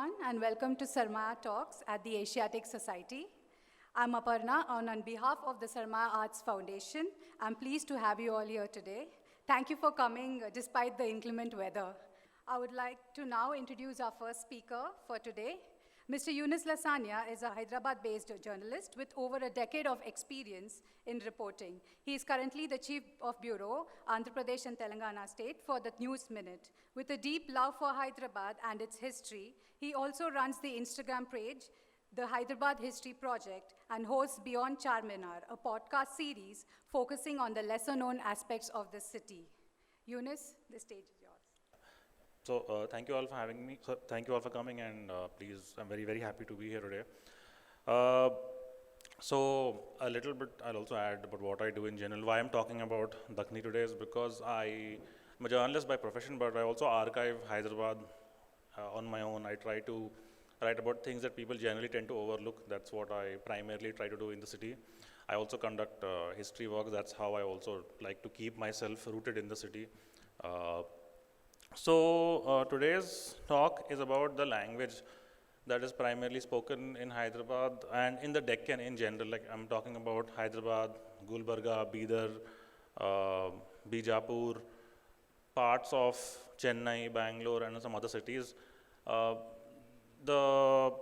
everyone, and welcome to Sarmaya Talks at the Asiatic Society. I'm Aparna, and on behalf of the Sarmaya Arts Foundation, I'm pleased to have you all here today. Thank you for coming despite the inclement weather. I would like to now introduce our first speaker for today. Mr. Yunus Lasania is a Hyderabad-based journalist with over a decade of experience in reporting. He is currently the Chief of Bureau, Andhra Pradesh and Telangana State for the News Minute. With a deep love for Hyderabad and its history, he also runs the Instagram page, the Hyderabad History Project, and hosts Beyond Charminar, a podcast series focusing on the lesser-known aspects of the city. Yunus, the stage is yours. So thank you all for having me. So thank you all for coming, and please, I'm very, very happy to be here today. So a little bit, I'll also add about what I do in general. Why I'm talking about Dakhni today is because I'm a journalist by profession, but I also archive Hyderabad on my own. I try to write about things that people generally tend to overlook. That's what I primarily try to do in the city. I also conduct history work. That's how I also like to keep myself rooted in the city. So today's talk is about the language that is primarily spoken in Hyderabad and in the Deccan in general. Like I'm talking about Hyderabad, Gulbarga, Bidar, Bijapur, parts of Chennai, Bangalore, and some other cities. Before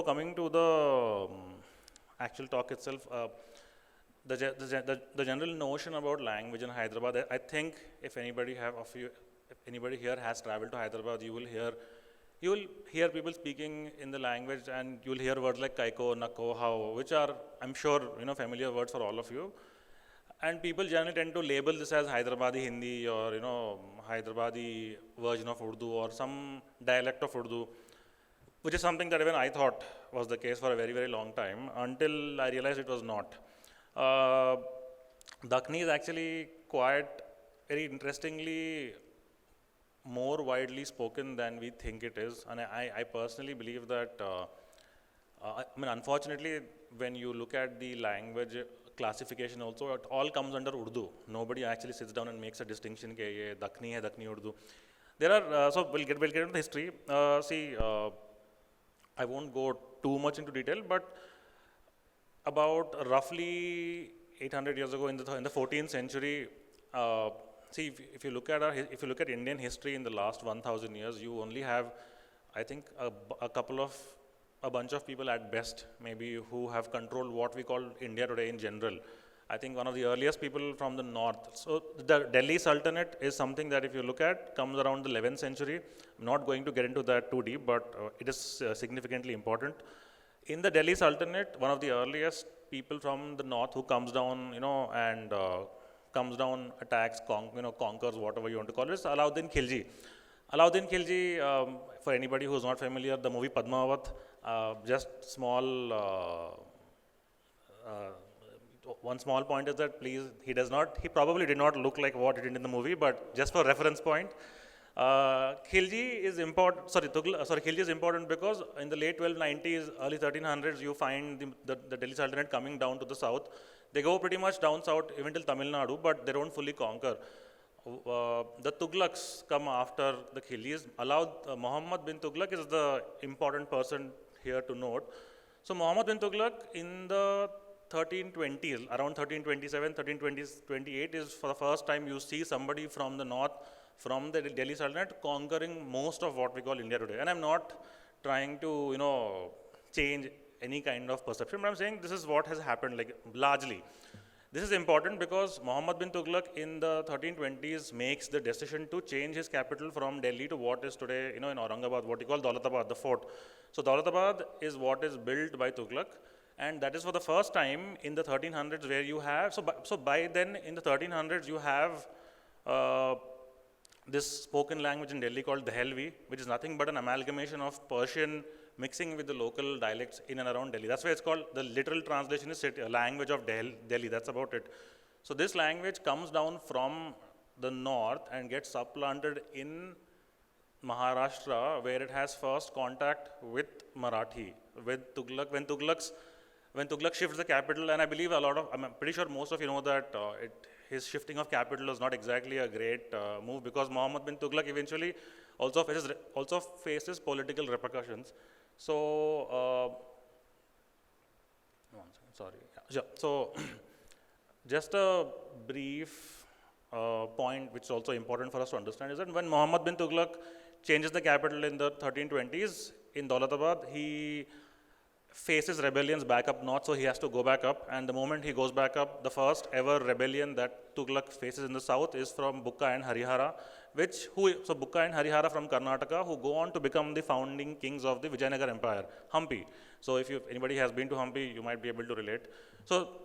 coming to the actual talk itself, the general notion about language in Hyderabad, I think if anybody here has traveled to Hyderabad, you will hear people speaking in the language, and you will hear words like kaiko, nako, how, which are, I'm sure, familiar words for all of you. And people generally tend to label this as Hyderabadi Hindi or, Hyderabadi version of Urdu or some dialect of Urdu, which is something that even I thought was the case for a very, very long time until I realized it was not. Dakhni is actually quite, very interestingly, more widely spoken than we think it is. And I personally believe that, unfortunately, when you look at the language classification also, it all comes under Urdu. Nobody actually sits down and makes a distinction, ke ye Dakhni hai, Dakhni Urdu. There are, so we'll get into the history. I won't go too much into detail, but about roughly 800 years ago in the 14th century, if you look at Indian history in the last 1,000 years, you only have, I think, a bunch of people at best, maybe, who have controlled what we call India today in general. I think one of the earliest people from the north. So the Delhi Sultanate is something that, if you look at, comes around the 11th century. I'm not going to get into that too deep, but it is significantly important. In the Delhi Sultanate, one of the earliest people from the north who comes down, and comes down, attacks, conquers, whatever you want to call it, is Alauddin Khilji. Alauddin Khilji, for anybody who is not familiar, the movie Padmavat, just one small point is that, please, he probably did not look like what he did in the movie, but just for reference point, Khilji is important. Khilji is important because in the late 1290s, early 1300s, you find the Delhi Sultanate coming down to the south. They go pretty much down south, even till Tamil Nadu, but they don't fully conquer. The Tughlaqs come after the Khiljis. Muhammad bin Tughlaq is the important person here to note. So Muhammad bin Tughlaq in the 1320s, around 1327, 1328 is for the first time you see somebody from the north, from the Delhi Sultanate, conquering most of what we call India today. And I'm not trying to, change any kind of perception, but I'm saying this is what has happened, like, largely. This is important because Muhammad bin Tughlaq in the 1320s makes the decision to change his capital from Delhi to what is today, in Aurangabad, what we call Daulatabad, the fort. So Daulatabad is what is built by Tughlaq, and that is for the first time in the 1300s where you have, so by then in the 1300s you have this spoken language in Delhi called Dehelvi, which is nothing but an amalgamation of Persian mixing with the local dialects in and around Delhi. That's why it's called, the literal translation is language of Delhi, that's about it. So this language comes down from the north and gets supplanted in Maharashtra, where it has first contact with Marathi, with Tughlaq. When Tughlaq shifts the capital, and I believe I'm pretty sure most of you know that his shifting of capital was not exactly a great move, because Muhammad bin Tughlaq eventually also faces political repercussions. So, one second, sorry. Yeah. So, just a brief point which is also important for us to understand is that when Muhammad bin Tughlaq changes the capital in the 1320s in Daulatabad, he faces rebellions back up north, so he has to go back up. And the moment he goes back up, the first ever rebellion that Tughlaq faces in the south is from Bukka and Harihara, so Bukka and Harihara from Karnataka, who go on to become the founding kings of the Vijayanagara Empire, Hampi. So if anybody has been to Hampi, you might be able to relate. So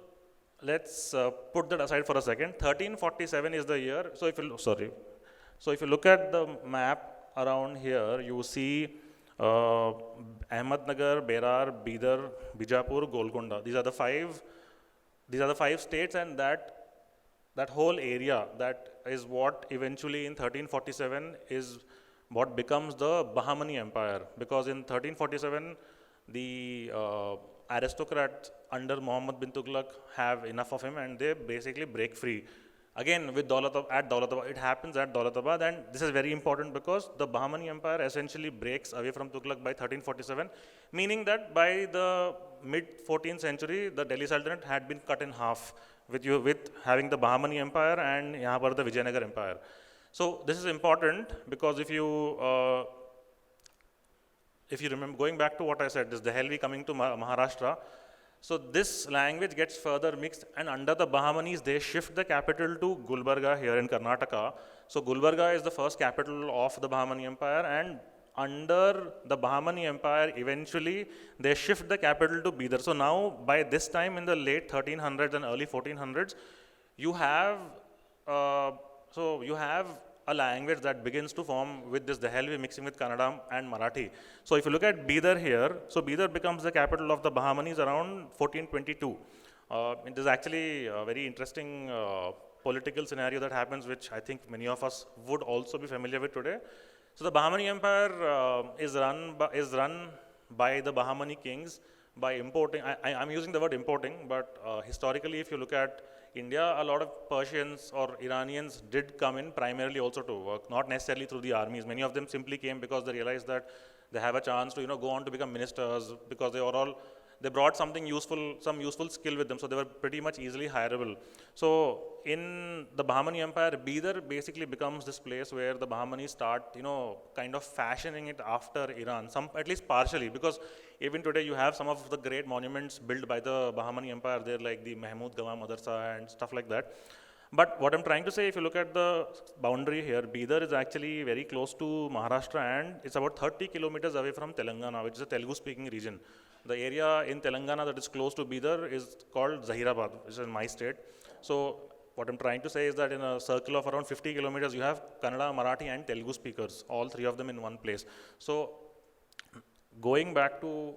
let's put that aside for a second. 1347 is the year. So if you look at the map around here, you see Ahmednagar, Berar, Bidar, Bijapur, Golconda. These are the five states, and that whole area, that is what eventually in 1347 is what becomes the Bahamani Empire. Because in 1347, the aristocrats under Muhammad bin Tughlaq have enough of him, and they basically break free. Again, with Daulatabad, it happens at Daulatabad, and this is very important because the Bahamani Empire essentially breaks away from Tughlaq by 1347, meaning that by the mid-14th century, the Delhi Sultanate had been cut in half with having the Bahamani Empire and yahan par the Vijayanagara Empire. So this is important because if you remember, going back to what I said, this Dehelvi coming to Maharashtra, so this language gets further mixed, and under the Bahamanis, they shift the capital to Gulbarga here in Karnataka. So Gulbarga is the first capital of the Bahamani Empire, and under the Bahamani Empire, eventually they shift the capital to Bidar. So now, by this time in the late 1300s and early 1400s, you have a language that begins to form with this Dehelvi mixing with Kannada and Marathi. So if you look at Bidar here, so Bidar becomes the capital of the Bahamanis around 1422. It is actually a very interesting political scenario that happens, which I think many of us would also be familiar with today. So the Bahamani Empire is run by the Bahamani kings by importing, I'm using the word importing, but historically if you look at India, a lot of Persians or Iranians did come in primarily also to work, not necessarily through the armies. Many of them simply came because they realized that they have a chance to go on to become ministers, because they brought some useful skill with them, so they were pretty much easily hireable. So in the Bahamani Empire, Bidar basically becomes this place where the Bahamanis start, kind of fashioning it after Iran, at least partially, because even today you have some of the great monuments built by the Bahamani Empire there, like the Mahmud Gawa Madrasa and stuff like that. But what I'm trying to say, if you look at the boundary here, Bidar is actually very close to Maharashtra, and it's about 30 kilometers away from Telangana, which is a Telugu-speaking region. The area in Telangana that is close to Bidar is called Zahirabad, which is in my state. So what I'm trying to say is that in a circle of around 50 kilometers, you have Kannada, Marathi, and Telugu speakers, all three of them in one place. So going back to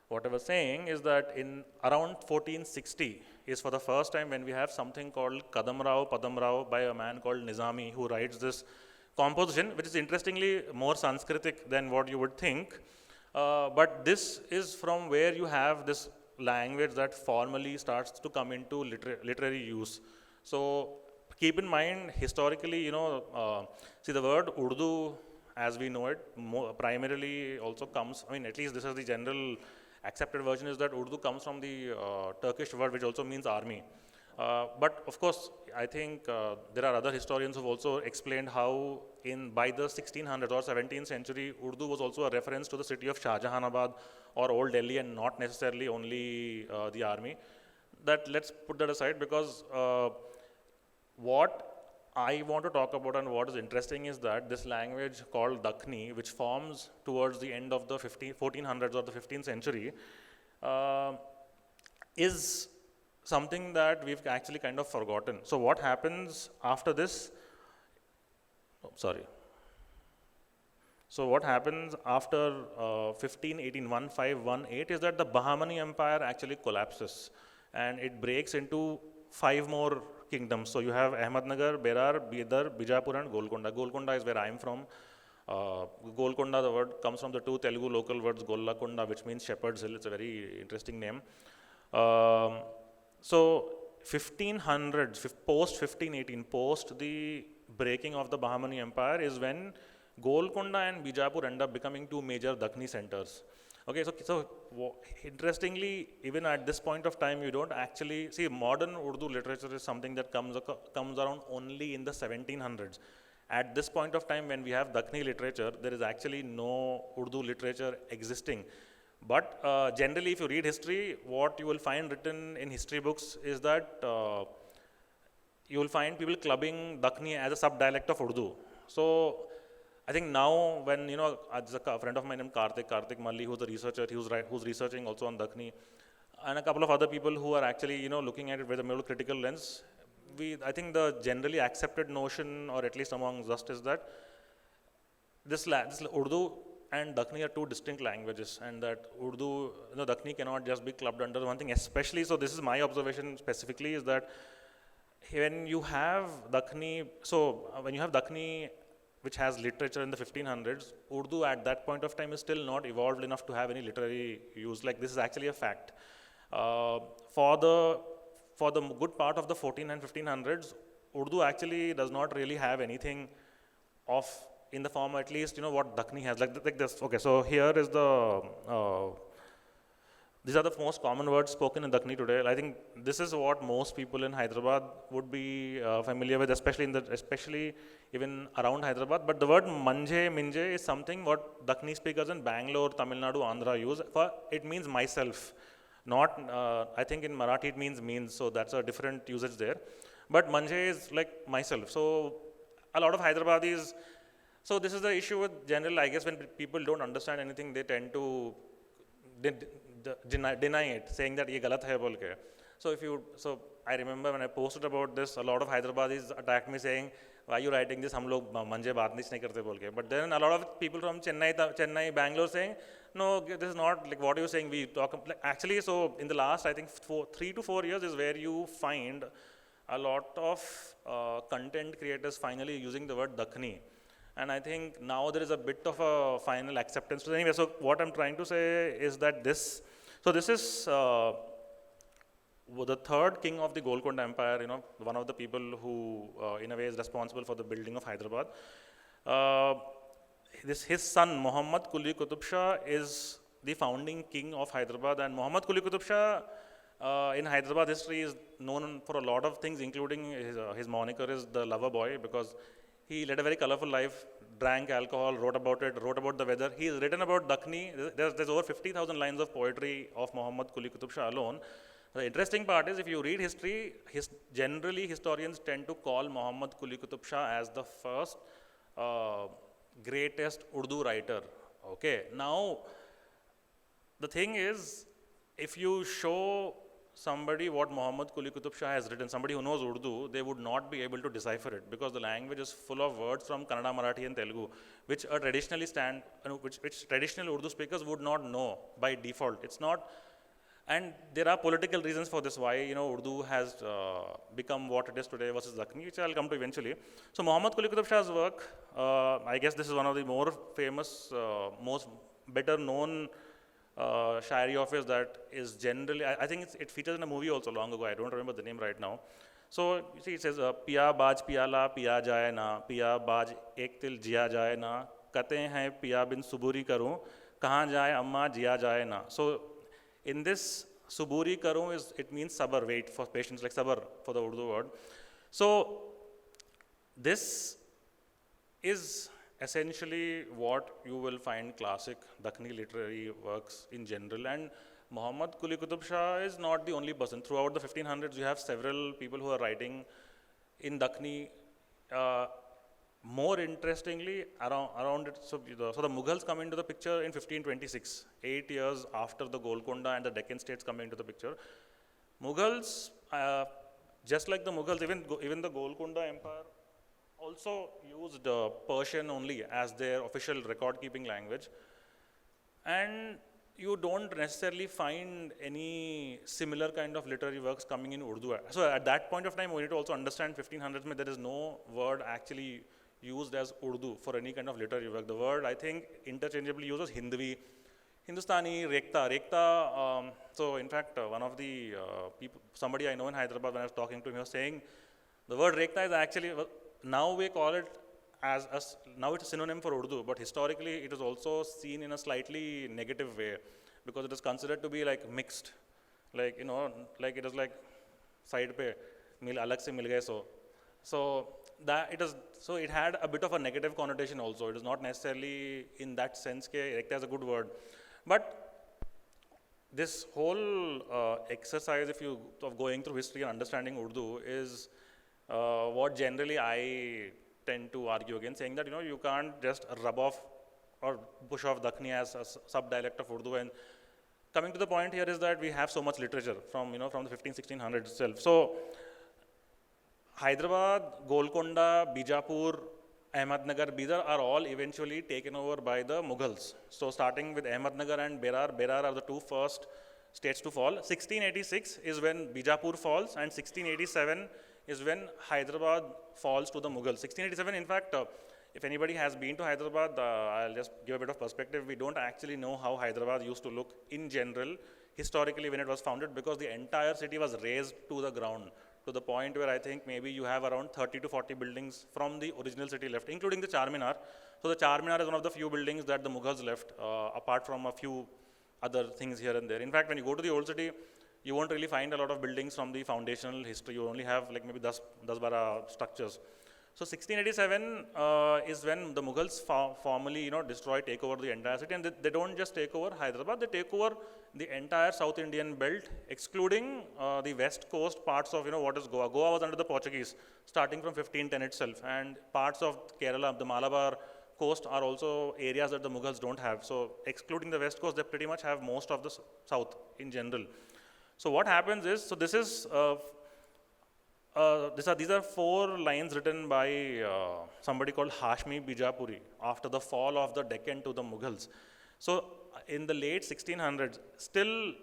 what I was saying is that in around 1460 is for the first time when we have something called Kadamrao Padamrao by a man called Nizami, who writes this composition, which is interestingly more Sanskritic than what you would think. But this is from where you have this language that formally starts to come into literary use. So keep in mind, historically, see the word Urdu as we know it primarily also comes, at least this is the general accepted version, is that Urdu comes from the Turkish word which also means army. But of course, I think there are other historians who have also explained how by the 1600s or 17th century, Urdu was also a reference to the city of Shahjahanabad or Old Delhi, and not necessarily only the army. Let's put that aside, because what I want to talk about and what is interesting is that this language called Dakhni, which forms towards the end of the 1400s or the 15th century, is something that we've actually kind of forgotten. So what happens after this? So what happens after 1518 is that the Bahamani Empire actually collapses, and it breaks into 5 more kingdoms. So you have Ahmednagar, Berar, Bidar, Bijapur, and Golconda. Golconda is where I am from. Golconda, the word comes from the 2 Telugu local words, Gollakonda, which means Shepherd's Hill. It's a very interesting name. So 1500s, post 1518, post the breaking of the Bahamani Empire, is when Golconda and Bijapur end up becoming two major Dakhni centers. Okay, interestingly, even at this point of time, you don't actually see modern Urdu literature is something that comes around only in the 1700s. At this point of time, when we have Dakhni literature, there is actually no Urdu literature existing. But generally, if you read history, what you will find written in history books is that you will find people clubbing Dakhni as a sub-dialect of Urdu. So I think now when, there's a friend of mine named Karthik Malli, who's a researcher, who's researching also on Dakhni, and a couple of other people who are actually, looking at it with a more critical lens, I think the generally accepted notion, or at least among us, is that this Urdu and Dakhni are two distinct languages, and that Urdu, Dakhni cannot just be clubbed under one thing, especially, so this is my observation specifically, is that when you have Dakhni, which has literature in the 1500s, Urdu at that point of time is still not evolved enough to have any literary use. Like, this is actually a fact. For the good part of the 14 and 1500s, Urdu actually does not really have anything of, in the form at least, what Dakhni has. Like this. Okay, so here is these are the most common words spoken in Dakhni today. I think this is what most people in Hyderabad would be familiar with, especially even around Hyderabad. But the word manje, minje is something what Dakhni speakers in Bangalore, Tamil Nadu, Andhra use. It means myself. Not, I think in Marathi it means, so that's a different usage there. But manje is like myself. So a lot of Hyderabadis, so this is the issue with general, I guess, when people don't understand anything, they tend to deny it, saying that ye galat hai bol ke. So I remember when I posted about this, a lot of Hyderabadis attacked me saying, why are you writing this? Hum log manje baat nahi karte bol ke. But then a lot of people from Chennai, Bangalore saying, no, this is not like what you're saying. We talk actually. So in the last, I think 3 to 4 years is where you find a lot of content creators finally using the word Dakhni. And I think now there is a bit of a final acceptance. So anyway, so what I'm trying to say is that this is the third king of the Golconda Empire, one of the people who in a way is responsible for the building of Hyderabad. His son, Muhammad Quli Qutub Shah, is the founding king of Hyderabad. And Muhammad Quli Qutub Shah in Hyderabad history is known for a lot of things, including his moniker is the lover boy, because he led a very colorful life, drank alcohol, wrote about the weather. He has written about Dakhni. There's over 50,000 lines of poetry of Muhammad Quli Qutub Shah alone. The interesting part is, if you read history, generally historians tend to call Muhammad Quli Qutub Shah as the first greatest Urdu writer. Okay, now the thing is, if you show somebody what Muhammad Quli Qutub Shah has written, somebody who knows Urdu, they would not be able to decipher it, because the language is full of words from Kannada, Marathi and Telugu, which traditional Urdu speakers would not know by default. It's not, and there are political reasons for this, why Urdu has become what it is today versus Dakhni, which I'll come to eventually. So Muhammad Quli Qutub Shah's work, I guess this is one of the more famous, most better known shairi of his that is generally, I think it features in a movie also long ago, I don't remember the name right now. So you see, it says, Piya baaj piyala piya jaye na, Piya baaj ek til jiya jaye na, Kate hain piya bin suburi karu, Kahan jaye amma jiya jaye na. So in this, suburi karu it means sabar, wait for patience, like sabar for the Urdu word. So this is essentially what you will find classic Dakhni literary works in general. And Muhammad Quli Qutub Shah is not the only person. Throughout the 1500s, you have several people who are writing in Dakhni. More interestingly, around it, so the Mughals come into the picture in 1526, 8 years after the Golconda and the Deccan states come into the picture. Mughals, just like the Mughals, even the Golconda Empire also used Persian only as their official record-keeping language. And you don't necessarily find any similar kind of literary works coming in Urdu. So at that point of time, we need to also understand 1500s, there is no word actually used as Urdu for any kind of literary work. The word, I think, interchangeably uses Hindvi, Hindustani, Rekta. So in fact, one of the people, somebody I know in Hyderabad, when I was talking to him, he was saying, the word Rekta is actually, now we call it now it's a synonym for Urdu, but historically it is also seen in a slightly negative way because it is considered to be like mixed, like like it is like side pe alag se mil gaye so that it had a bit of a negative connotation also. It is not necessarily in that sense ke ekta is a good word, but this whole exercise of going through history and understanding Urdu is what generally I tend to argue against, saying that you can't just rub off or push off Dakhni as a sub-dialect of Urdu. And coming to the point here is that we have so much literature from from the 1600s itself. So Hyderabad, Golconda, Bijapur, Ahmednagar, Bidar are all eventually taken over by the Mughals. So starting with Ahmednagar and Berar are the two first states to fall. 1686 is when Bijapur falls, and 1687 is when Hyderabad falls to the Mughals. 1687, in fact, if anybody has been to Hyderabad, I'll just give a bit of perspective. We don't actually know how Hyderabad used to look in general, historically, when it was founded, because the entire city was razed to the ground, to the point where I think maybe you have around 30 to 40 buildings from the original city left, including the Charminar. So the Charminar is one of the few buildings that the Mughals left, apart from a few other things here and there. In fact, when you go to the old city, you won't really find a lot of buildings from the foundational history. You only have like maybe 10-12 structures. So 1687 is when the Mughals formally take over the entire city, and they don't just take over Hyderabad, they take over the entire South Indian belt, excluding the west coast parts of what is Goa. Goa was under the Portuguese starting from 1510 itself, and parts of Kerala, the Malabar coast, are also areas that the Mughals don't have. So excluding the west coast, they pretty much have most of the south in general. So what happens is, so this is these are 4 lines written by somebody called Hashmi Bijapuri after the fall of the Deccan to the Mughals. So in the late 1600s, still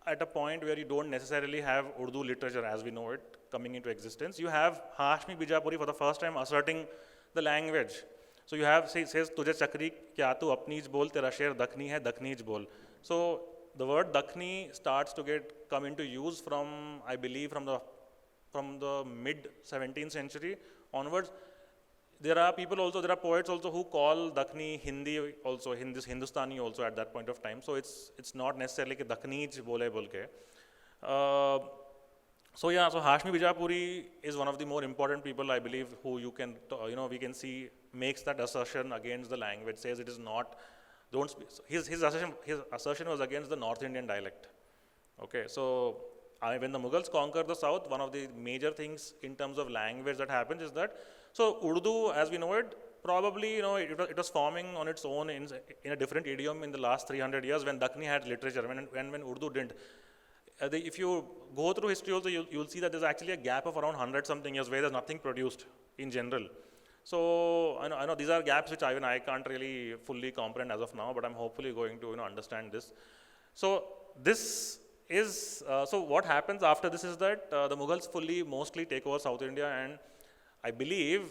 at a point where you don't necessarily have Urdu literature as we know it coming into existence, you have Hashmi Bijapuri for the first time asserting the language. So you have, says, Tujhe chakri kya tu apneej bol, tera sher Dakhni hai, Dakhneej bol. So the word Dakhni starts to come into use from, I believe, from the mid 17th century onwards. There are poets also who call Dakhni Hindi also, Hindustani also at that point of time. So it's not necessarily ke Dakhneej bole bolke. So Hashmi Bijapuri is one of the more important people, I believe, who we can see makes that assertion against the language, says it is not, don't speak. His assertion was against the North Indian dialect. Okay, so when the Mughals conquer the south, one of the major things in terms of language that happens is that, so Urdu as we know it, probably it was forming on its own in a different idiom in the last 300 years when Dakhni had literature, when Urdu didn't. If you go through history also, you'll see that there's actually a gap of around 100 something years where there's nothing produced in general. So I know these are gaps which even I can't really fully comprehend as of now, but I'm hopefully going to understand this. So this is, so what happens after this is that the Mughals mostly take over South India, and I believe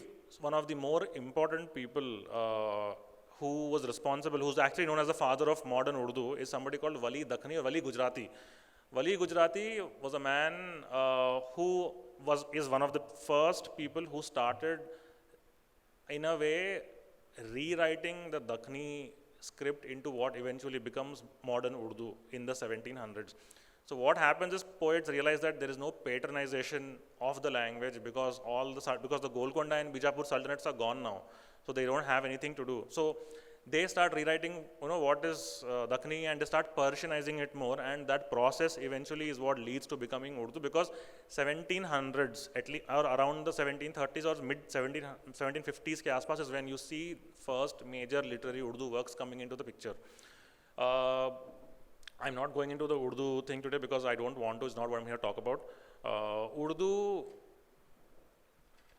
one of the more important people who was responsible, who's actually known as the father of modern Urdu, is somebody called Wali Dakhni or Wali Gujarati. Wali Gujarati was a man who is one of the first people who started, in a way, rewriting the Dakhni script into what eventually becomes modern Urdu in the 1700s. So what happens is poets realize that there is no patronization of the language because the Golconda and Bijapur sultanates are gone now. So they don't have anything to do. So they start rewriting, what is Dakhni, and they start Persianizing it more, and that process eventually is what leads to becoming Urdu, because 1700s, at least, or around the 1730s or mid 1750s ke aspas is when you see first major literary Urdu works coming into the picture. I'm not going into the Urdu thing today because I don't want to, it's not what I'm here to talk about. Urdu,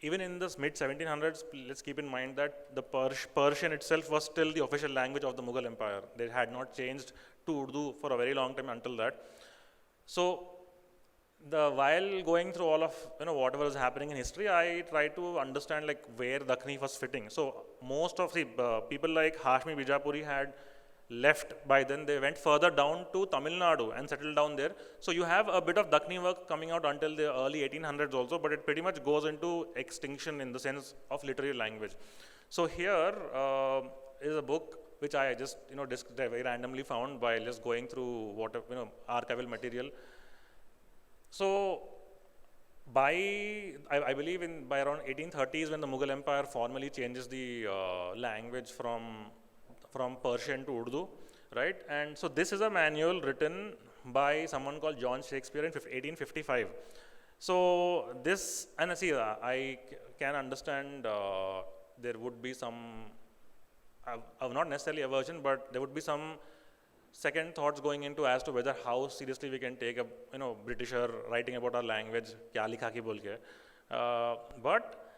even in the mid 1700s, let's keep in mind that the Persian itself was still the official language of the Mughal Empire. They had not changed to Urdu for a very long time until that. So while going through all of whatever is happening in history, I try to understand like where Dakhni was fitting. So most of the people like Hashmi Bijapuri had left by then. They went further down to Tamil Nadu and settled down there. So you have a bit of Dakhni work coming out until the early 1800s also, but it pretty much goes into extinction in the sense of literary language. So here is a book which I just very randomly found by just going through archival material. So I believe by around 1830s, when the Mughal Empire formally changes the language from Persian to Urdu, right? And so this is a manual written by someone called John Shakespeare in 1855. So this, and see, I can understand there would be some, not necessarily aversion, but there would be some second thoughts going into as to whether how seriously we can take a Britisher writing about our language, kya likha ki bol ke. But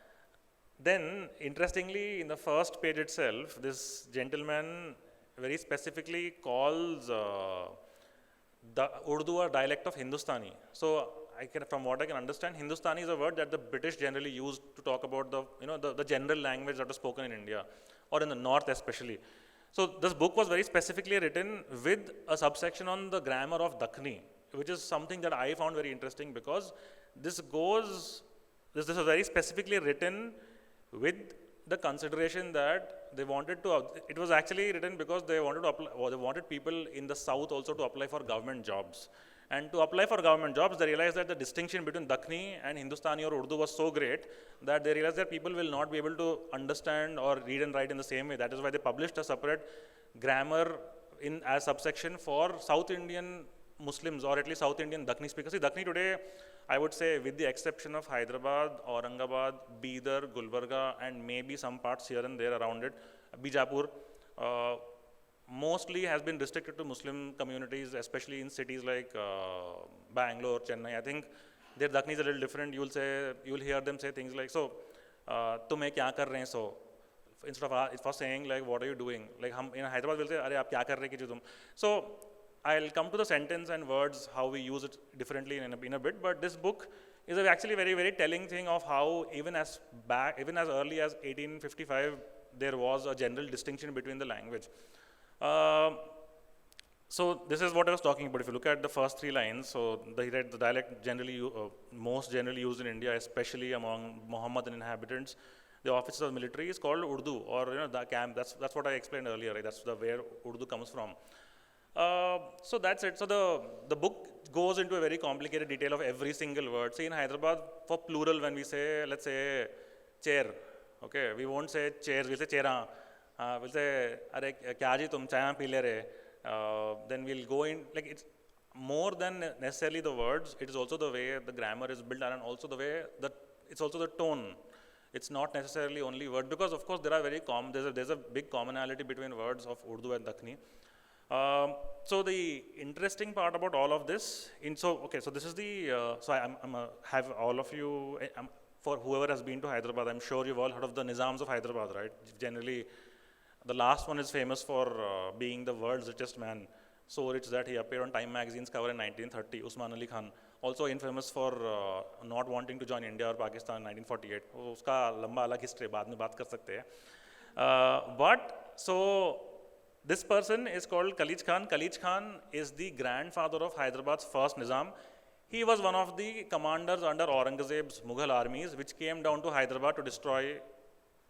then, interestingly, in the first page itself, this gentleman very specifically calls the Urdu a dialect of Hindustani. So, from what I can understand, Hindustani is a word that the British generally used to talk about the general language that was spoken in India, or in the north especially. So this book was very specifically written with a subsection on the grammar of Dakhni, which is something that I found very interesting, because this is very specifically written with the consideration that they wanted to, it was actually written because they wanted to apply, or they wanted people in the south also to apply for government jobs. And to apply for government jobs, they realized that the distinction between Dakhni and Hindustani or Urdu was so great that they realized that people will not be able to understand or read and write in the same way. That is why they published a separate grammar as subsection for South Indian Muslims, or at least South Indian Dakhni speakers. See, Dakhni today, I would say, with the exception of Hyderabad, Aurangabad, Bidar, Gulbarga, and maybe some parts here and there around it, Bijapur, mostly has been restricted to Muslim communities, especially in cities like Bangalore, Chennai. I think their Dakhni is a little different. You'll hear them say things like, so, tumhe kya kar rahe hain, so, instead of saying like, what are you doing? Like, in Hyderabad, we'll say, are aap kya kar rahe ki tum? So, I'll come to the sentence and words, how we use it differently in a bit, but this book is actually very, very telling thing of how even as early as 1855, there was a general distinction between the language. So this is what I was talking about. If you look at the first three lines, so the dialect most generally used in India, especially among Mohammedan inhabitants, the officers of the military, is called Urdu, or the camp. That's what I explained earlier. Right? That's where Urdu comes from. So that's it. So the book goes into a very complicated detail of every single word. See, in Hyderabad, for plural, when we say, let's say, chair, okay, we won't say chairs, we'll say chera. We'll say, "Are kya ji tum chaya pee le rahe?" Then we'll go in, like, it's more than necessarily the words. It is also the way the grammar is built, and also the way that it's also the tone. It's not necessarily only word, because of course there are there's a big commonality between words of Urdu and Dakhni. So the interesting part about all of this, so this is the, so I'm have all of you, for whoever has been to Hyderabad, I'm sure you've all heard of the Nizams of Hyderabad, right? Generally, the last one is famous for being the world's richest man, so rich that he appeared on Time magazine's cover in 1930, Usman Ali Khan. Also infamous for not wanting to join India or Pakistan in 1948. Uska lamba alag history, baad mein baat kar sakte hain. But, so, this person is called Khalij Khan. Khalij Khan is the grandfather of Hyderabad's first Nizam. He was one of the commanders under Aurangzeb's Mughal armies, which came down to Hyderabad to destroy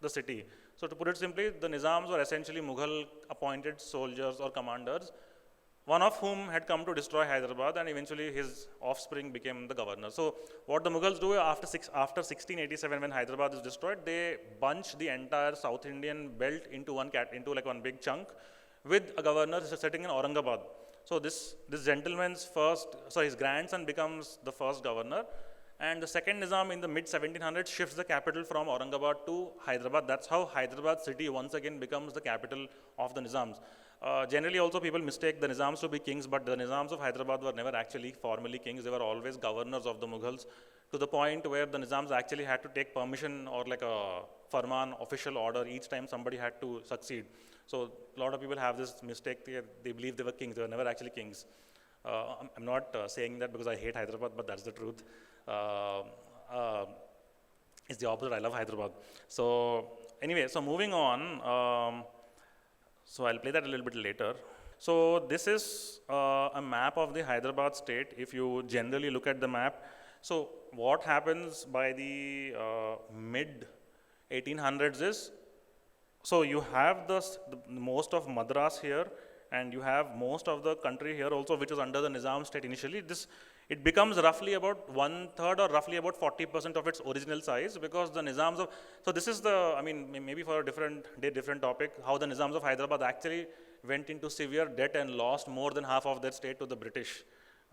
the city. So to put it simply, the Nizams were essentially Mughal appointed soldiers or commanders, one of whom had come to destroy Hyderabad, and eventually his offspring became the governor. So what the Mughals do after 1687, when Hyderabad is destroyed, they bunch the entire South Indian belt into one big chunk, with a governor sitting in Aurangabad. So this gentleman's his grandson becomes the first governor, and the second Nizam in the mid-1700s shifts the capital from Aurangabad to Hyderabad. That's how Hyderabad city once again becomes the capital of the Nizams. Generally also people mistake the Nizams to be kings, but the Nizams of Hyderabad were never actually formally kings. They were always governors of the Mughals, to the point where the Nizams actually had to take permission, or like a farman, official order, each time somebody had to succeed. So a lot of people have this mistake, they believe they were kings. They were never actually kings. I'm not saying that because I hate Hyderabad, but that's the truth. It's the opposite. I love Hyderabad. So anyway, so moving on, so I'll play that a little bit later. So this is a map of the Hyderabad state. If you generally look at the map, so what happens by the mid 1800s is so you have the most of Madras here, and you have most of the country here also, which is under the Nizam state initially. It becomes roughly about 1/3 or roughly about 40% of its original size, because the Nizams of, so this is the, I mean, maybe for a different day, different topic, how the Nizams of Hyderabad actually went into severe debt and lost more than half of their state to the British.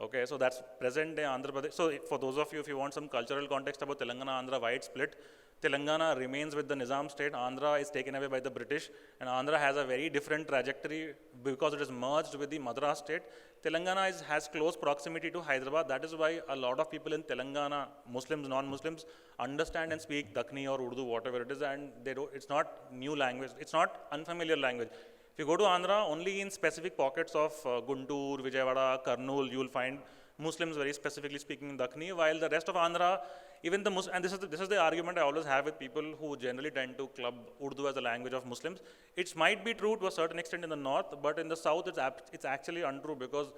Okay, so that's present day Andhra Pradesh. So for those of you, if you want some cultural context about Telangana, Andhra, why it split, Telangana remains with the Nizam state, Andhra is taken away by the British, and Andhra has a very different trajectory because it is merged with the Madras state. Telangana has close proximity to Hyderabad. That is why a lot of people in Telangana, Muslims, non-Muslims, understand and speak Dakhni or Urdu, whatever it is, and it's not new language, it's not unfamiliar language. If you go to Andhra, only in specific pockets of Guntur, Vijayawada, Kurnool, you will find Muslims very specifically speaking Dakhni, while the rest of Andhra, even the Muslims, and this is the argument I always have with people who generally tend to club Urdu as a language of Muslims. It might be true to a certain extent in the north, but in the south it's actually untrue, because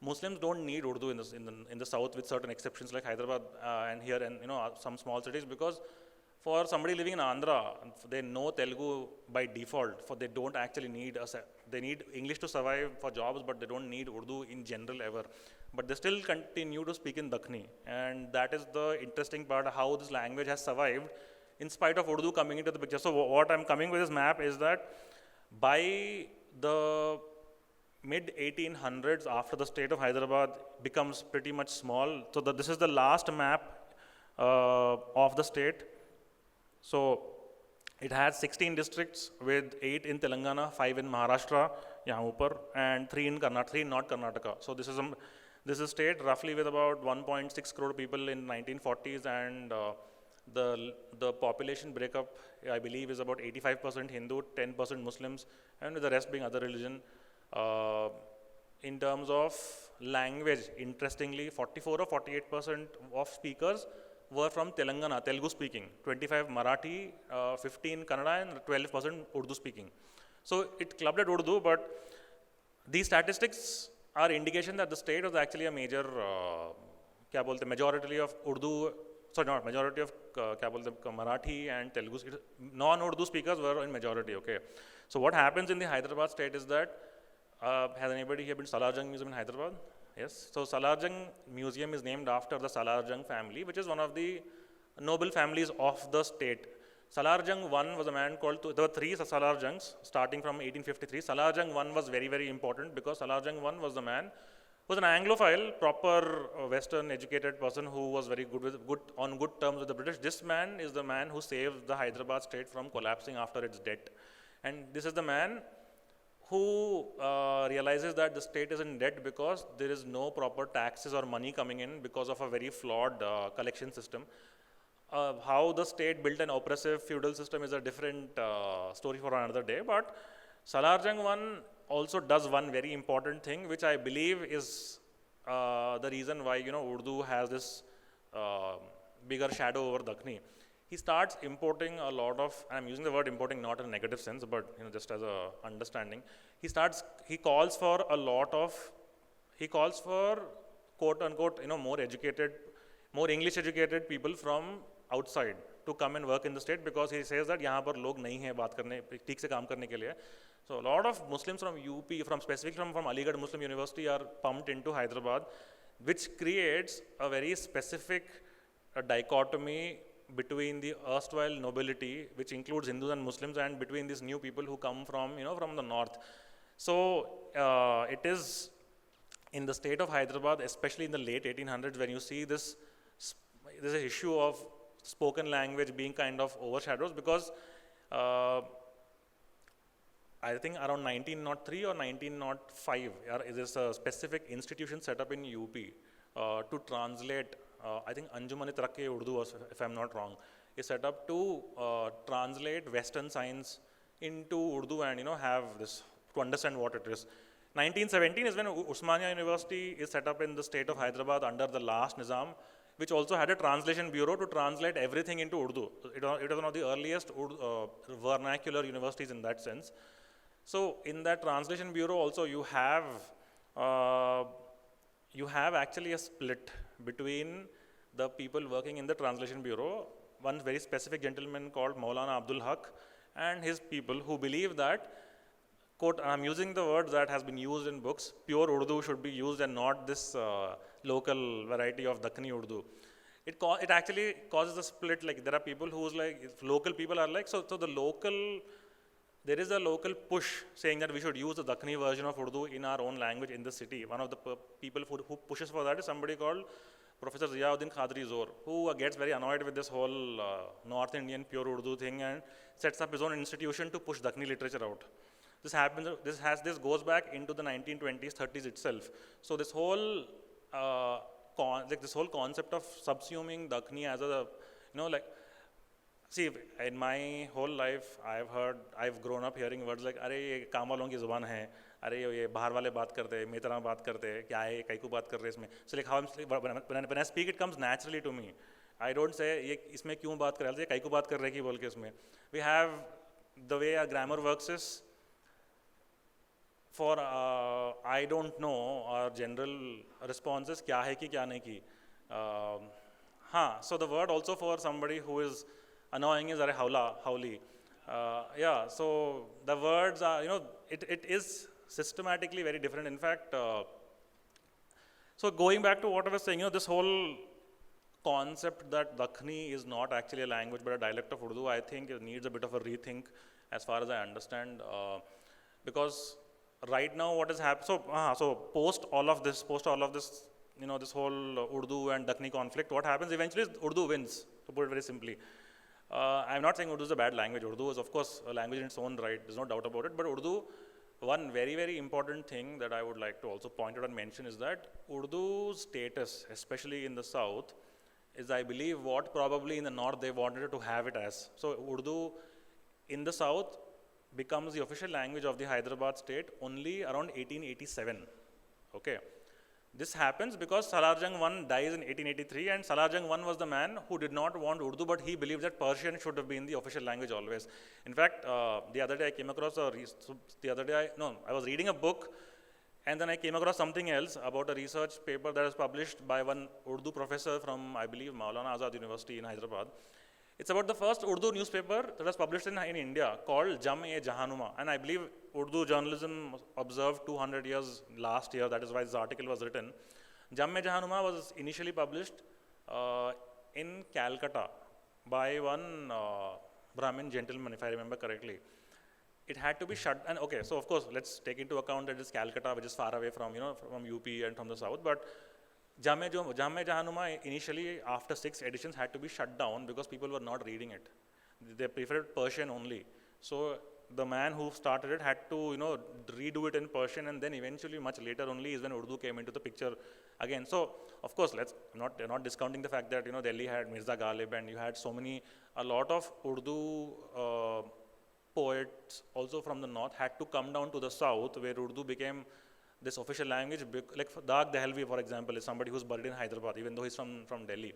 Muslims don't need Urdu in the south, with certain exceptions like Hyderabad and here and some small cities, because for somebody living in Andhra, they know Telugu by default. They don't actually need they need English to survive for jobs, but they don't need Urdu in general ever. But they still continue to speak in Dakhni, and that is the interesting part, how this language has survived in spite of Urdu coming into the picture. So what I'm coming with this map is that by the mid-1800s, after the state of Hyderabad becomes pretty much small, so this is the last map of the state. So it has 16 districts, with 8 in Telangana, 5 in Maharashtra, and 3 in North Karnataka. So this is a state roughly with about 1.6 crore people in 1940s, and the population breakup, I believe, is about 85% Hindu, 10% Muslims, and with the rest being other religion. In terms of language, interestingly, 44 or 48% of speakers were from Telangana, Telugu speaking, 25 Marathi, 15 Kannada, and 12% Urdu speaking. So it clubbed at Urdu, but these statistics are indication that the state was actually a major, majority of Urdu, sorry, not majority of Marathi and Telugu, non-Urdu speakers were in majority, okay. So what happens in the Hyderabad state is that, has anybody here been to Salarjung Museum in Hyderabad? Yes. So Salarjung Museum is named after the Salarjung family, which is one of the noble families of the state. Salarjung I was a man called, there were 3 Salarjungs starting from 1853. Salarjung I was very, very important, because Salarjung I was the man who was an Anglophile, proper Western educated person who was very on good terms with the British. This man is the man who saved the Hyderabad state from collapsing after its debt. And this is the man who realizes that the state is in debt because there is no proper taxes or money coming in because of a very flawed collection system. How the state built an oppressive feudal system is a different story for another day, but Salarjung I also does one very important thing, which I believe is the reason why Urdu has this bigger shadow over Dakhni. He starts importing a lot of, and I'm using the word importing not in a negative sense, but just as a understanding. He calls for quote unquote, more English educated people from outside to come and work in the state, because he says that यहाँ पर लोग नहीं हैं बात करने ठीक से काम करने के लिए. So a lot of Muslims from UP, specifically from Aligarh Muslim University, are pumped into Hyderabad, which creates a very specific dichotomy between the erstwhile nobility, which includes Hindus and Muslims, and between these new people who come from, from the north. So it is in the state of Hyderabad, especially in the late 1800s, when you see this, there's an issue of spoken language being kind of overshadowed, because I think around 1903 or 1905, there's a specific institution set up in UP to translate. I think Anjuman-e-Taraqi Urdu, if I'm not wrong, is set up to translate Western science into Urdu and have this, to understand what it is. 1917 is when Osmania University is set up in the state of Hyderabad under the last Nizam, which also had a translation bureau to translate everything into Urdu. It was one of the earliest vernacular universities in that sense. So in that translation bureau also you have actually a split between the people working in the translation bureau. One very specific gentleman called Maulana Abdul Haq, and his people who believe that, quote, I'm using the word that has been used in books, pure Urdu should be used and not this local variety of Dakhni Urdu. It actually causes a split. Like there are people who's like, if local people are like, so the local, there is a local push saying that we should use the Dakhni version of Urdu in our own language in the city. One of the people who pushes for that is somebody called Professor Ziauddin Khadri Zor, who gets very annoyed with this whole North Indian pure Urdu thing and sets up his own institution to push Dakhni literature out. This goes back into the 1920s, 30s itself. So this whole this whole concept of subsuming Dakhni as a, see, in my whole life, I've grown up hearing words like, अरे ये काम वालों की ज़ुबान है, अरे ये बाहर वाले बात करते हैं, मेरी तरह बात करते हैं, क्या है, कई को बात कर रहे हैं इसमें. So like when I speak, it comes naturally to me. I don't say ये इसमें क्यों बात कर रहे हैं, कई को बात कर रहे हैं कि बोल के इसमें. We have the way our grammar works is, for I don't know, our general responses क्या है कि क्या नहीं की. So the word also for somebody who is annoying is अरे howli. Yeah, so the words are, it is systematically very different. In fact, so going back to what I was saying, this whole concept that Dakhni is not actually a language but a dialect of Urdu, I think it needs a bit of a rethink as far as I understand, because right now what has happened, so post all of this, this whole Urdu and Dakhni conflict, what happens eventually is Urdu wins, to put it very simply. I'm not saying Urdu is a bad language. Urdu is, of course, a language in its own right. There's no doubt about it. But Urdu, one very, very important thing that I would like to also point out and mention is that Urdu's status, especially in the South, is, I believe, what probably in the North they wanted to have it as. So Urdu in the South becomes the official language of the Hyderabad state only around 1887. Okay. This happens because Salarjung I dies in 1883, and Salarjung I was the man who did not want Urdu, but he believed that Persian should have been the official language always. In fact, the other day I came across I was reading a book, and then I came across something else about a research paper that was published by one Urdu professor from, I believe, Maulana Azad University in Hyderabad. It's about the first Urdu newspaper that was published in India called Jam-e-Jahanuma, and I believe Urdu journalism observed 200 years last year. That is why this article was written. Jam-e-Jahanuma was initially published in Calcutta by one Brahmin gentleman, if I remember correctly. It had to be shut. And okay, so of course, let's take into account that it's Calcutta, which is far away from from UP and from the south. But Jam-e-Jahanuma initially, after 6 editions, had to be shut down because people were not reading it. They preferred Persian only. So the man who started it had to, redo it in Persian, and then eventually, much later only, is when Urdu came into the picture again. So, of course, not discounting the fact that Delhi had Mirza Ghalib, and you had a lot of Urdu poets also from the north had to come down to the south, where Urdu became this official language. Like Dag Dehelvi, for example, is somebody who's buried in Hyderabad, even though he's from Delhi.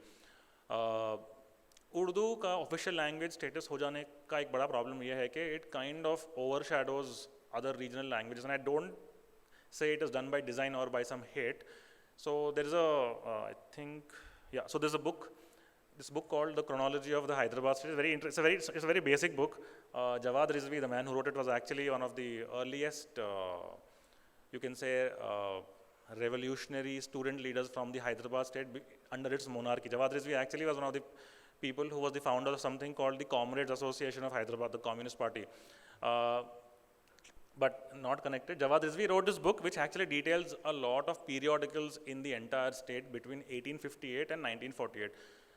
Urdu का official language status हो जाने का एक बड़ा problem यह है कि it kind of ओवरशैडोज other regional languages, and I don't say it is done by design or by some hate. So there is so there's a book, this book called The Chronology of the Hyderabad State. It's a very basic book. Jawad Rizvi, the man who wrote it, was actually one of the earliest, you can say, revolutionary student leaders from the Hyderabad state under its monarchy. Jawad Rizvi actually was one of the people who was the founder of something called the Comrades Association of Hyderabad, the Communist Party. But not connected. Jawad Rizvi wrote this book which actually details a lot of periodicals in the entire state between 1858 and 1948.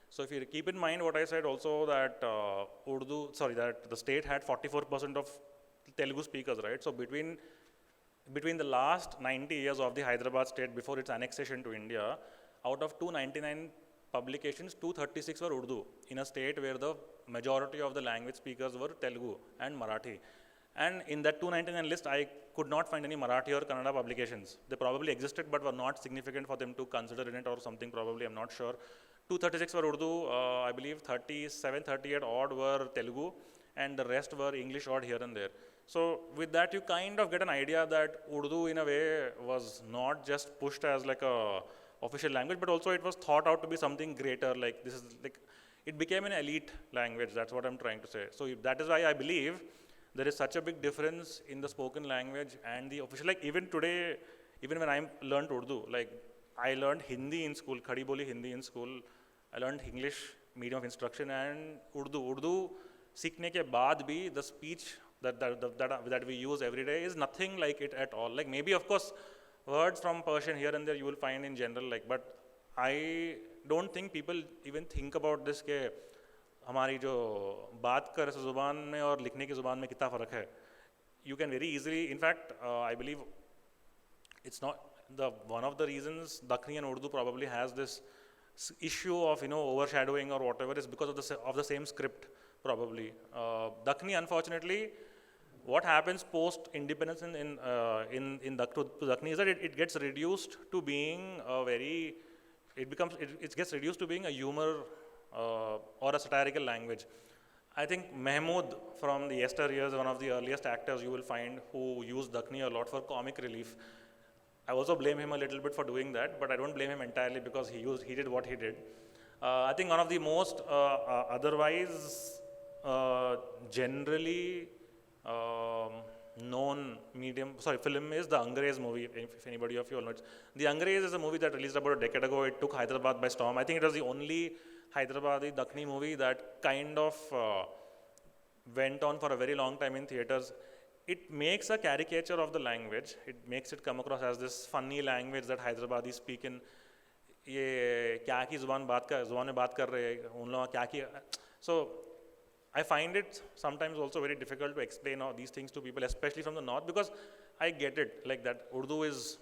So if you keep in mind what I said also, that that the state had 44% of Telugu speakers, right? So between the last 90 years of the Hyderabad state before its annexation to India, out of 299 publications, 236 were Urdu, in a state where the majority of the language speakers were Telugu and Marathi. And in that 299 list, I could not find any Marathi or Kannada publications. They probably existed but were not significant for them to consider in it or something, probably, I'm not sure. 236 were Urdu, I believe 37, 38 odd were Telugu, and the rest were English odd here and there. So with that, you kind of get an idea that Urdu in a way was not just pushed as like a official language, but also it was thought out to be something greater. Like this is like, it became an elite language. That's what I'm trying to say. So that is why I believe there is such a big difference in the spoken language and the official. Like even today, even when I learned Urdu, like I learned Hindi in school, Khadi Boli Hindi in school. I learned English medium of instruction and Urdu. Urdu सीखने के बाद भी the speech that we use every day is nothing like it at all. Like maybe of course words from Persian here and there you will find in general, like, but I don't think people even think about this के हमारी जो बात कर ज़ुबान में और लिखने की ज़ुबान में कितना फ़र्क है. You can very easily, in fact, I believe it's not one of the reasons Dakhni and Urdu probably has this issue of overshadowing or whatever is because of the same script probably. Dakhni, unfortunately, what happens post independence in Dakhni is that it gets reduced to being it gets reduced to being a humor or a satirical language. I think Mahmood from the yesteryears, one of the earliest actors you will find who used Dakhni a lot for comic relief. I also blame him a little bit for doing that, but I don't blame him entirely because he did what he did. I think one of the most otherwise generally known film is the Angrez movie, if anybody of you all know it. The Angrez is a movie that released about a decade ago. It took Hyderabad by storm. I think it was the only Hyderabadi Dakhni movie that kind of went on for a very long time in theaters. It makes a caricature of the language. It makes it come across as this funny language that Hyderabadis speak in. ये क्या की ज़ुबान में बात कर रहे हैं उन लोग क्या की. So I find it sometimes also very difficult to explain all these things to people, especially from the north, because I get it, like that Urdu is,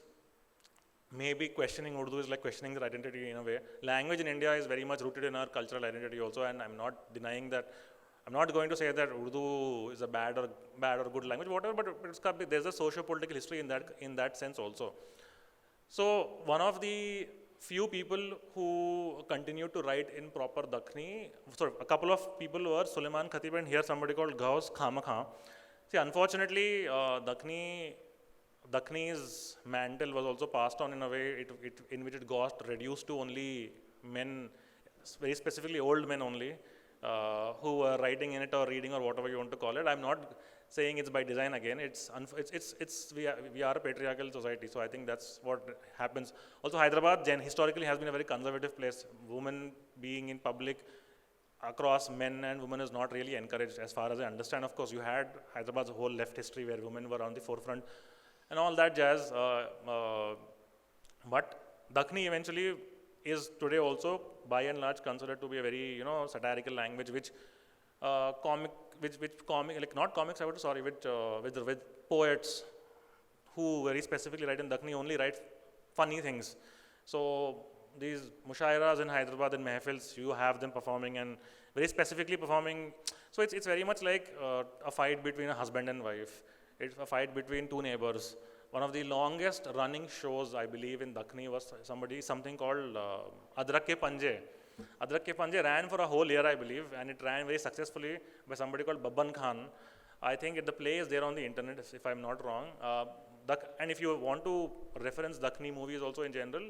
maybe questioning Urdu is like questioning their identity in a way. Language in India is very much rooted in our cultural identity also, and I'm not denying that. I'm not going to say that Urdu is a bad or good language, whatever, but there's a socio-political history in that sense also. So one of the few people who continue to write in proper Dakhni, a couple of people were Suleiman Khatib and here somebody called Ghaus Khamakha. See, unfortunately, Dakhni's mantle was also passed on in a way in which it got reduced to only men, very specifically old men only, who were writing in it or reading or whatever you want to call it. I'm not saying it's by design again. We are a patriarchal society, so I think that's what happens. Also, Hyderabad historically has been a very conservative place. Women being in public across men and women is not really encouraged, as far as I understand. Of course, you had Hyderabad's whole left history where women were on the forefront and all that jazz. But Dakhni eventually is today also by and large considered to be a very satirical language, which with poets who very specifically write in Dakhni only write funny things. So these mushairas in Hyderabad and Mehfils, you have them performing and very specifically performing. So it's very much like a fight between a husband and wife. It's a fight between two neighbors. One of the longest running shows, I believe, in Dakhni was something called Adrak Ke Panje. Adrak Ke Panje ran for a whole year, I believe, and it ran very successfully by somebody called Babban Khan. I think the play is there on the internet, if I'm not wrong. And if you want to reference Dakhni movies also in general,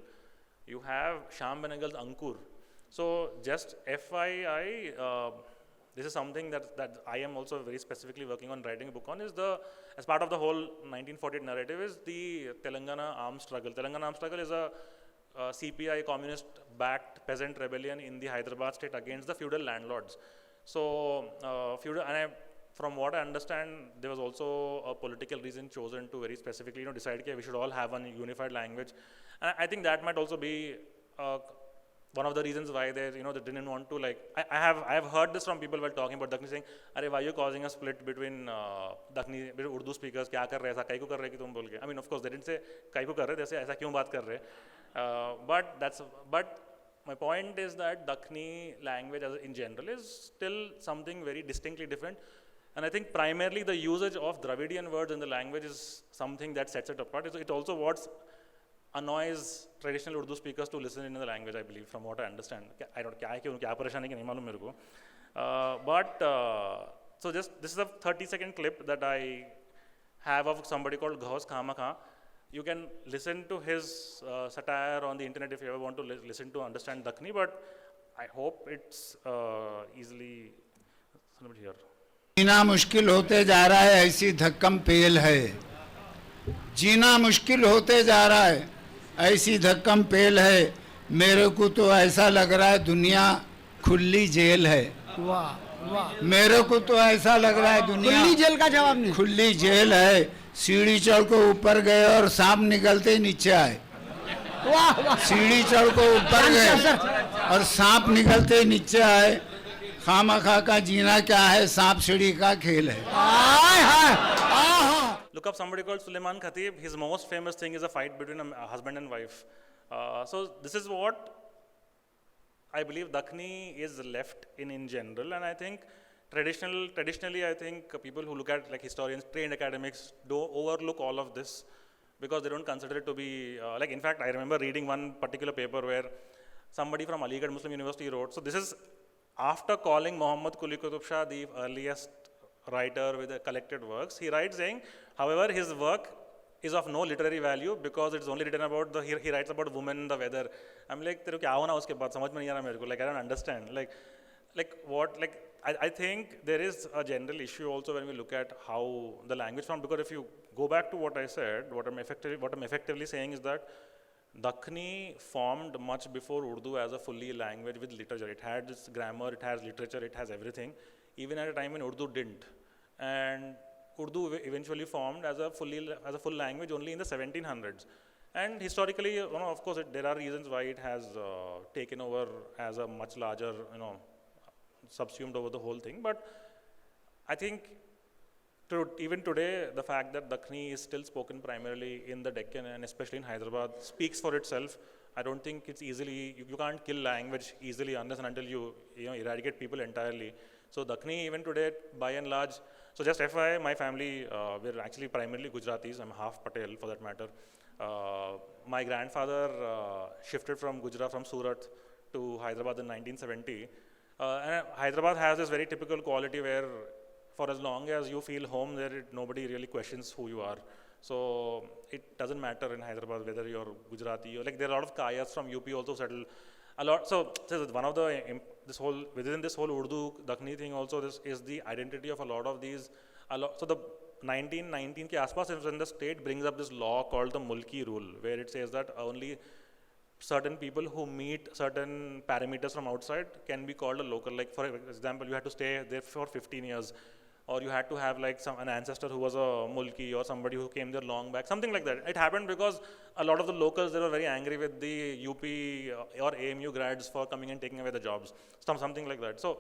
you have Shyam Benegal's Ankur. So just FYI, this is something that I am also very specifically working on writing a book on, as part of the whole 1948 narrative is the Telangana armed struggle. Telangana armed struggle is a CPI communist-backed peasant rebellion in the Hyderabad state against the feudal landlords. So from what I understand, there was also a political reason chosen to very specifically decide that we should all have a unified language. And I think that might also be one of the reasons why they didn't want to, like, I have heard this from people while talking about Dakhni saying, "Arey, why are you causing a split between between Urdu speakers? क्या कर रहे हैं? ऐसा काहे को कर रहे हैं कि तुम बोल के?" I mean, of course, they didn't say काहे को कर रहे हैं, they say ऐसा क्यों बात कर रहे हैं? But my point is that Dakhni language in general is still something very distinctly different. And I think primarily the usage of Dravidian words in the language is something that sets it apart. It also what annoys traditional Urdu speakers to listen in the language, I believe, from what I understand. I don't know kya pareshaani hai, nahi malum mere ko. So this is a 30-second clip that I have of somebody called Ghaus Khamakha. You can listen to his satire on the internet if you ever want to listen to understand Dakhni, but I hope it's easily here. जीना मुश्किल होते जा रहा है, ऐसी धक्कम पेल है। जीना मुश्किल होते जा रहा है, ऐसी धक्कम पेल है। मेरे को तो ऐसा लग रहा है दुनिया खुली जेल है। वाह वाह, मेरे को तो ऐसा लग रहा है दुनिया खुली जेल का जवाब नहीं। खुली जेल है। सीढ़ी चढ़ को ऊपर गए और सांप निकलते ही नीचे आए। वाह वाह, सीढ़ी चढ़ को ऊपर गए और सांप निकलते ही नीचे आए। खामखा का जीना क्या है, सांप सीढ़ी का खेल है। हाय हाय, आहा। Look up somebody called Suleiman Khatib. His most famous thing is a fight between a husband and wife. So this is what I believe Dakhni is left in general, and I think traditionally I think people who look at like historians, trained academics, do overlook all of this because they don't consider it to be like. In fact, I remember reading one particular paper where somebody from Aligarh Muslim University wrote. So this is after calling Muhammad Quli Qutub Shah the earliest writer with the collected works. He writes saying, however, his work is of no literary value because it's only written about the. He writes about women, the weather. I'm like, तेरे को क्या होना उसके बाद समझ में नहीं आ रहा मेरे को. Like I don't understand. Like what? Like I think there is a general issue also when we look at how the language formed. Because if you go back to what I said, what I'm effectively saying is that Dakhni formed much before Urdu as a fully language with literature. It had its grammar, it has literature, it has everything, even at a time when Urdu didn't. And Urdu eventually formed as a full language only in the 1700s. And historically, you know, of course, there are reasons why it has taken over as a much larger, you know, subsumed over the whole thing. But I think even today, the fact that Dakhni is still spoken primarily in the Deccan and especially in Hyderabad speaks for itself. I don't think it's easily, you can't kill language easily unless and until you eradicate people entirely. So Dakhni even today, by and large, so just FYI, my family, we're actually primarily Gujaratis. I'm half Patel for that matter. My grandfather shifted from Gujarat, from Surat to Hyderabad in 1970. And Hyderabad has this very typical quality where for as long as you feel home there, nobody really questions who you are. So it doesn't matter in Hyderabad whether you're Gujarati or like there are a lot of Kayas from UP also settle a lot. So one of the within this whole Urdu Dakhni thing also, this is the identity of a lot of these. So the 1919 ke aspas is when the state brings up this law called the Mulki rule, where it says that only certain people who meet certain parameters from outside can be called a local. Like for example, you had to stay there for 15 years, or you had to have like an ancestor who was a Mulki or somebody who came there long back, something like that. It happened because a lot of the locals, they were very angry with the UP or AMU grads for coming and taking away the jobs, something like that. So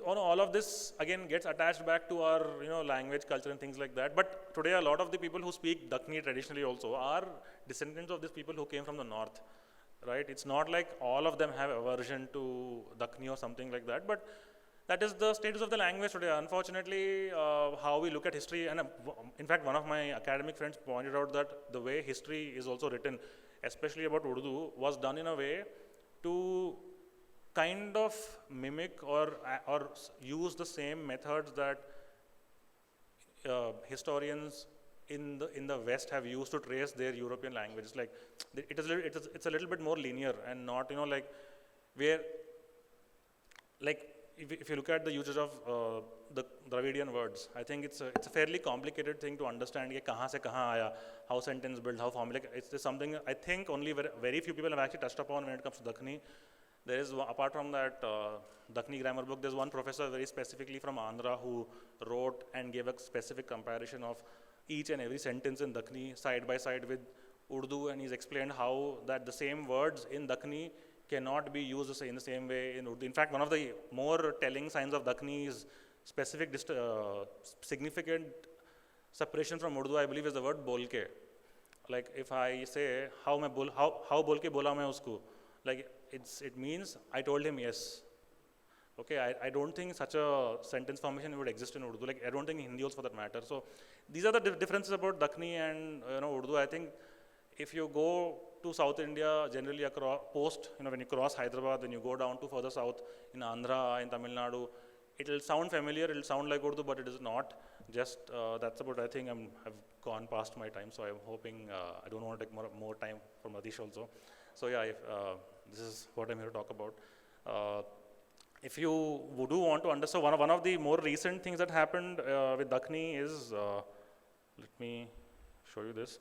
all of this again gets attached back to our language, culture and things like that. But today a lot of the people who speak Dakhni traditionally also are descendants of these people who came from the north, right? It's not like all of them have aversion to Dakhni or something like that, but that is the status of the language today. Unfortunately, how we look at history, and in fact one of my academic friends pointed out that the way history is also written, especially about Urdu, was done in a way to kind of mimic or use the same methods that historians in the West have used to trace their European languages. Like it's a little bit more linear and not like where like if you look at the usage of the Dravidian words, I think it's a fairly complicated thing to understand. Ye kahan se kahan aaya, how sentence build, how formula. It's something I think only very few people have actually touched upon when it comes to Dakhni. There is, apart from that Dakhni grammar book, there's one professor very specifically from Andhra who wrote and gave a specific comparison of each and every sentence in Dakhni side by side with Urdu, and he's explained how that the same words in Dakhni cannot be used in the same way in Urdu. In fact, one of the more telling signs of Dakhni is significant separation from Urdu, I believe, is the word bolke. Like if I say, how bolke bola main usko, like it means I told him yes. Okay, I don't think such a sentence formation would exist in Urdu. Like I don't think in Hindi also for that matter. So these are the differences about Dakhni and Urdu. I think if you go to South India, generally across when you cross Hyderabad, then you go down to further south in Andhra, in Tamil Nadu, it'll sound familiar, it'll sound like Urdu, but it is not. Just that's about, I think I've gone past my time, so I'm hoping, I don't want to take more time from Adish also. So yeah, this is what I'm here to talk about. If you do want to understand, one of the more recent things that happened with Dakhni is, let me show you this.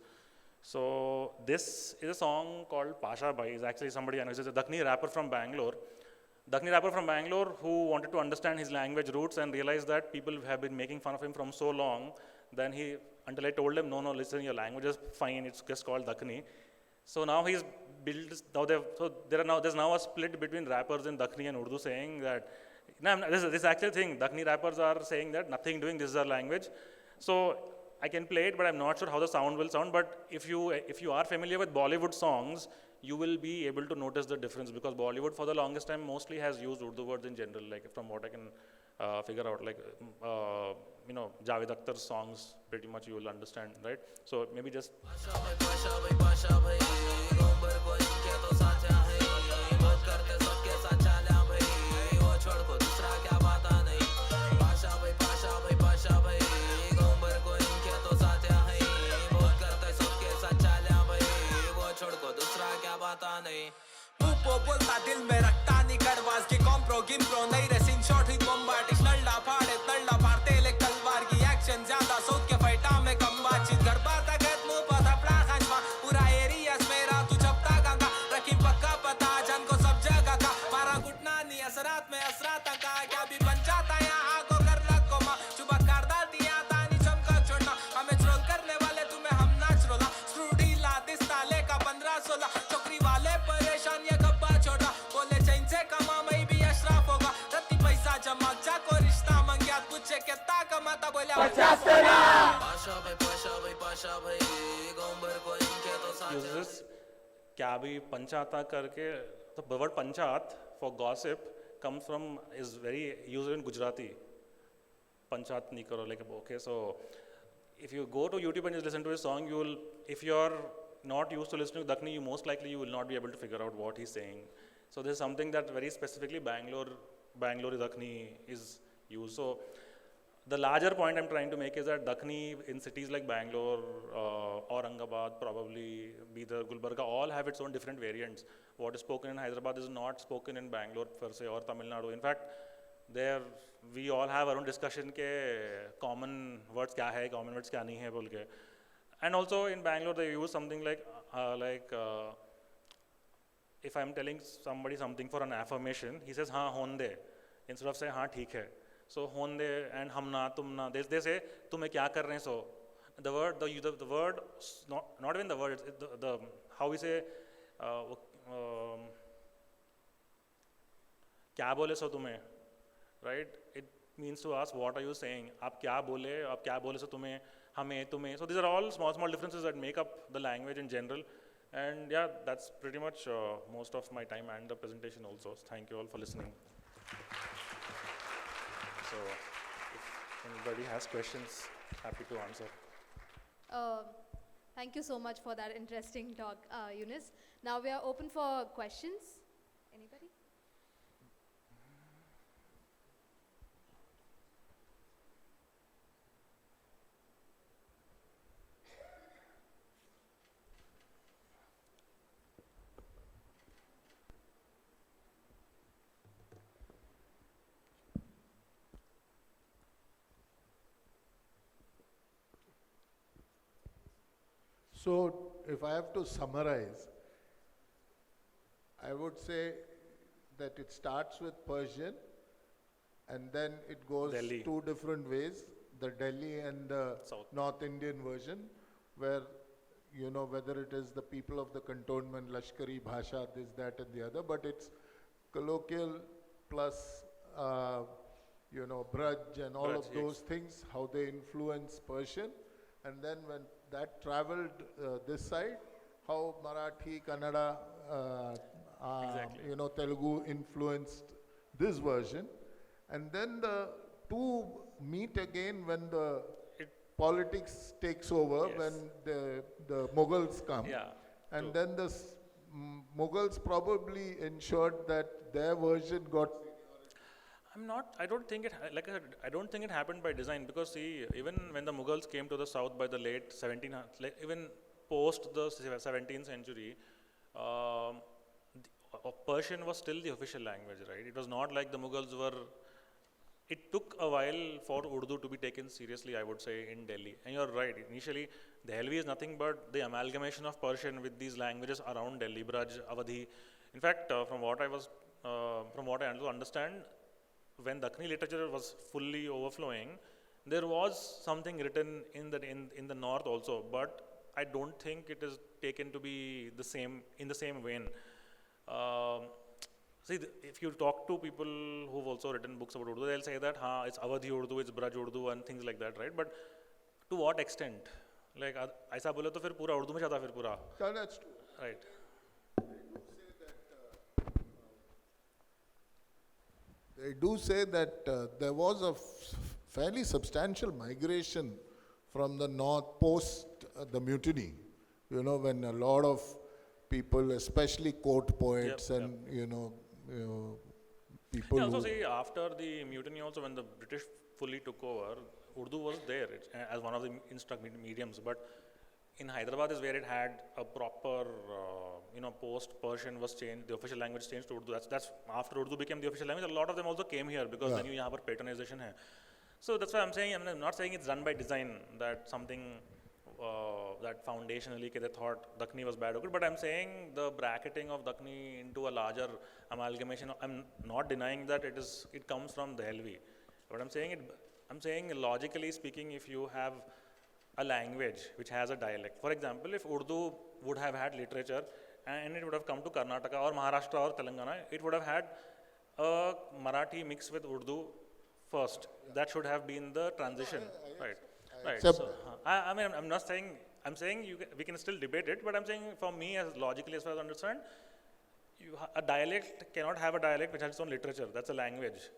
So this is a song called Pasha Bhai. It's actually somebody I know. He's a Dakhni rapper from Bangalore. Dakhni rapper from Bangalore who wanted to understand his language roots and realized that people have been making fun of him from so long. Then until I told him, no, listen, your language is fine. It's just called Dakhni. So now he's built. There's now a split between rappers in Dakhni and Urdu saying that. This actual thing. Dakhni rappers are saying that nothing doing. This is our language. So I can play it, but I'm not sure how the sound will sound. But if you are familiar with Bollywood songs, you will be able to notice the difference, because Bollywood for the longest time mostly has used Urdu words in general, like from what I can figure out, like Javed Akhtar's songs, pretty much you will understand, right? So maybe just बोलता दिल में रखता नहीं कड़वास की कॉम्प्रो गिम्प्रो नहीं racing shot ही बॉम्बार्डिश नल्ला फाड़ते ले तलवार की एक्शन ज्यादा सोच के फाइटा में कम बातचीत घर बार तक मुंह पर थपड़ा खंजवा पूरा एरिया मेरा तू छपता गंगा रखी पक्का पता जन को सब जगह का मारा घुटना नहीं असरात में असरात का क्या भी बन जाता यहाँ को कर लग को माँ चुबा कर डाल दिया तानी चमका छोड़ना हमें ट्रोल करने वाले तुम्हें हम नाच रोला स्क्रूडी ला दिस ताले का 15-16 चौकरी वाले परेशान ये बोले चैन से कमा मैं भी अशराफ होगा रत्ती पैसा जमा जा को रिश्ता मंगया पूछे कितना कमाता बोले 50 पाशा भाई गोंबर को इनके तो uses क्या भी पंचाता करके. The word panchat for gossip comes from, is very used in Gujarati. Panchat nahi karo, like, okay, so if you go to YouTube and just listen to his song, if you're not used to listening to Dakhni, most likely you will not be able to figure out what he's saying. So there's something that very specifically Bangalore Dakhni is used. So the larger point I'm trying to make is that Dakhni in cities like Bangalore, Aurangabad, probably Bidar, Gulbarga, all have its own different variants. What is spoken in Hyderabad is not spoken in Bangalore per se or Tamil Nadu. In fact, there we all have our own discussion ke common words kya hai, common words kya nahi hai bol ke. And also in Bangalore they use something like if I'm telling somebody something for an affirmation, he says haan honde instead of saying haan theek hai. So honde and humna, tumna, they say tumhe kya kar rahe hain. So the word, the word, not even the word, the how we say kya bole so tumhe, right? It means to ask what are you saying? Aap kya bole so tumhe, hame, tumhe. So these are all small differences that make up the language in general. And yeah, that's pretty much most of my time and the presentation also. Thank you all for listening. So if anybody has questions, happy to answer. Thank you so much for that interesting talk, Yunus. Now we are open for questions. Anybody? So, if I have to summarize, I would say that it starts with Persian and then it goes Delhi. two different ways, the Delhi and the South. North Indian version, where, you know, whether it is the people of the cantonment, Lashkari, Bhasha, this, that and the other, but it's colloquial plus, you know, Braj and all of Braj, those things, how they influence Persian. And then when that traveled this side, how Marathi, Kannada, Exactly. you know, Telugu influenced this version. And then the two meet again when the politics takes over, Yes. when the Mughals come. Yeah, And true. then the Mughals probably ensured that their version got. I don't think I don't think it happened by design, because see, even when the Mughals came to the south by the late 1700s, like even post the 17th century, Persian was still the official language, right? It was not like the Mughals were. It took a while for Urdu to be taken seriously, I would say, in Delhi. And you're right, initially, Delhi is nothing but the amalgamation of Persian with these languages around Delhi, Braj, Awadhi. In fact, from what I understand, when Dakhni literature was fully overflowing, there was something written in the north also, but I don't think it is taken to be the same, in the same vein. See, if you talk to people who've also written books about Urdu, they'll say that, it's Awadhi Urdu, it's Braj Urdu and things like that, right? But to what extent? Like, ऐसा बोले तो फिर पूरा उर्दू में जाता फिर पूरा. Yeah, that's true. Right. They do say that there was a fairly substantial migration from the north post the mutiny. You know, when a lot of people, especially court poets and people. Yeah, also who see, after the mutiny, also when the British fully took over, Urdu was there as one of the instruction mediums. But in Hyderabad is where it had a proper, post-Persian was changed, the official language changed to Urdu. That's after Urdu became the official language. A lot of them also came here because they knew यहाँ पर patronization है. So that's why I'm saying, I'm not saying it's done by design, that something that foundationally they thought Dakhni was bad or good, but I'm saying the bracketing of Dakhni into a larger amalgamation. I'm not denying that it comes from Delhi, but I'm saying logically speaking, if you have a language which has a dialect, for example, if Urdu would have had literature and it would have come to Karnataka or Maharashtra or Telangana, it would have had a Marathi mixed with Urdu first. That should have been the transition, right? Right. So, I mean, I'm not saying. I'm saying we can still debate it, but I'm saying for me, as logically as far as I understand, a dialect cannot have a dialect which has its own literature. That's a language,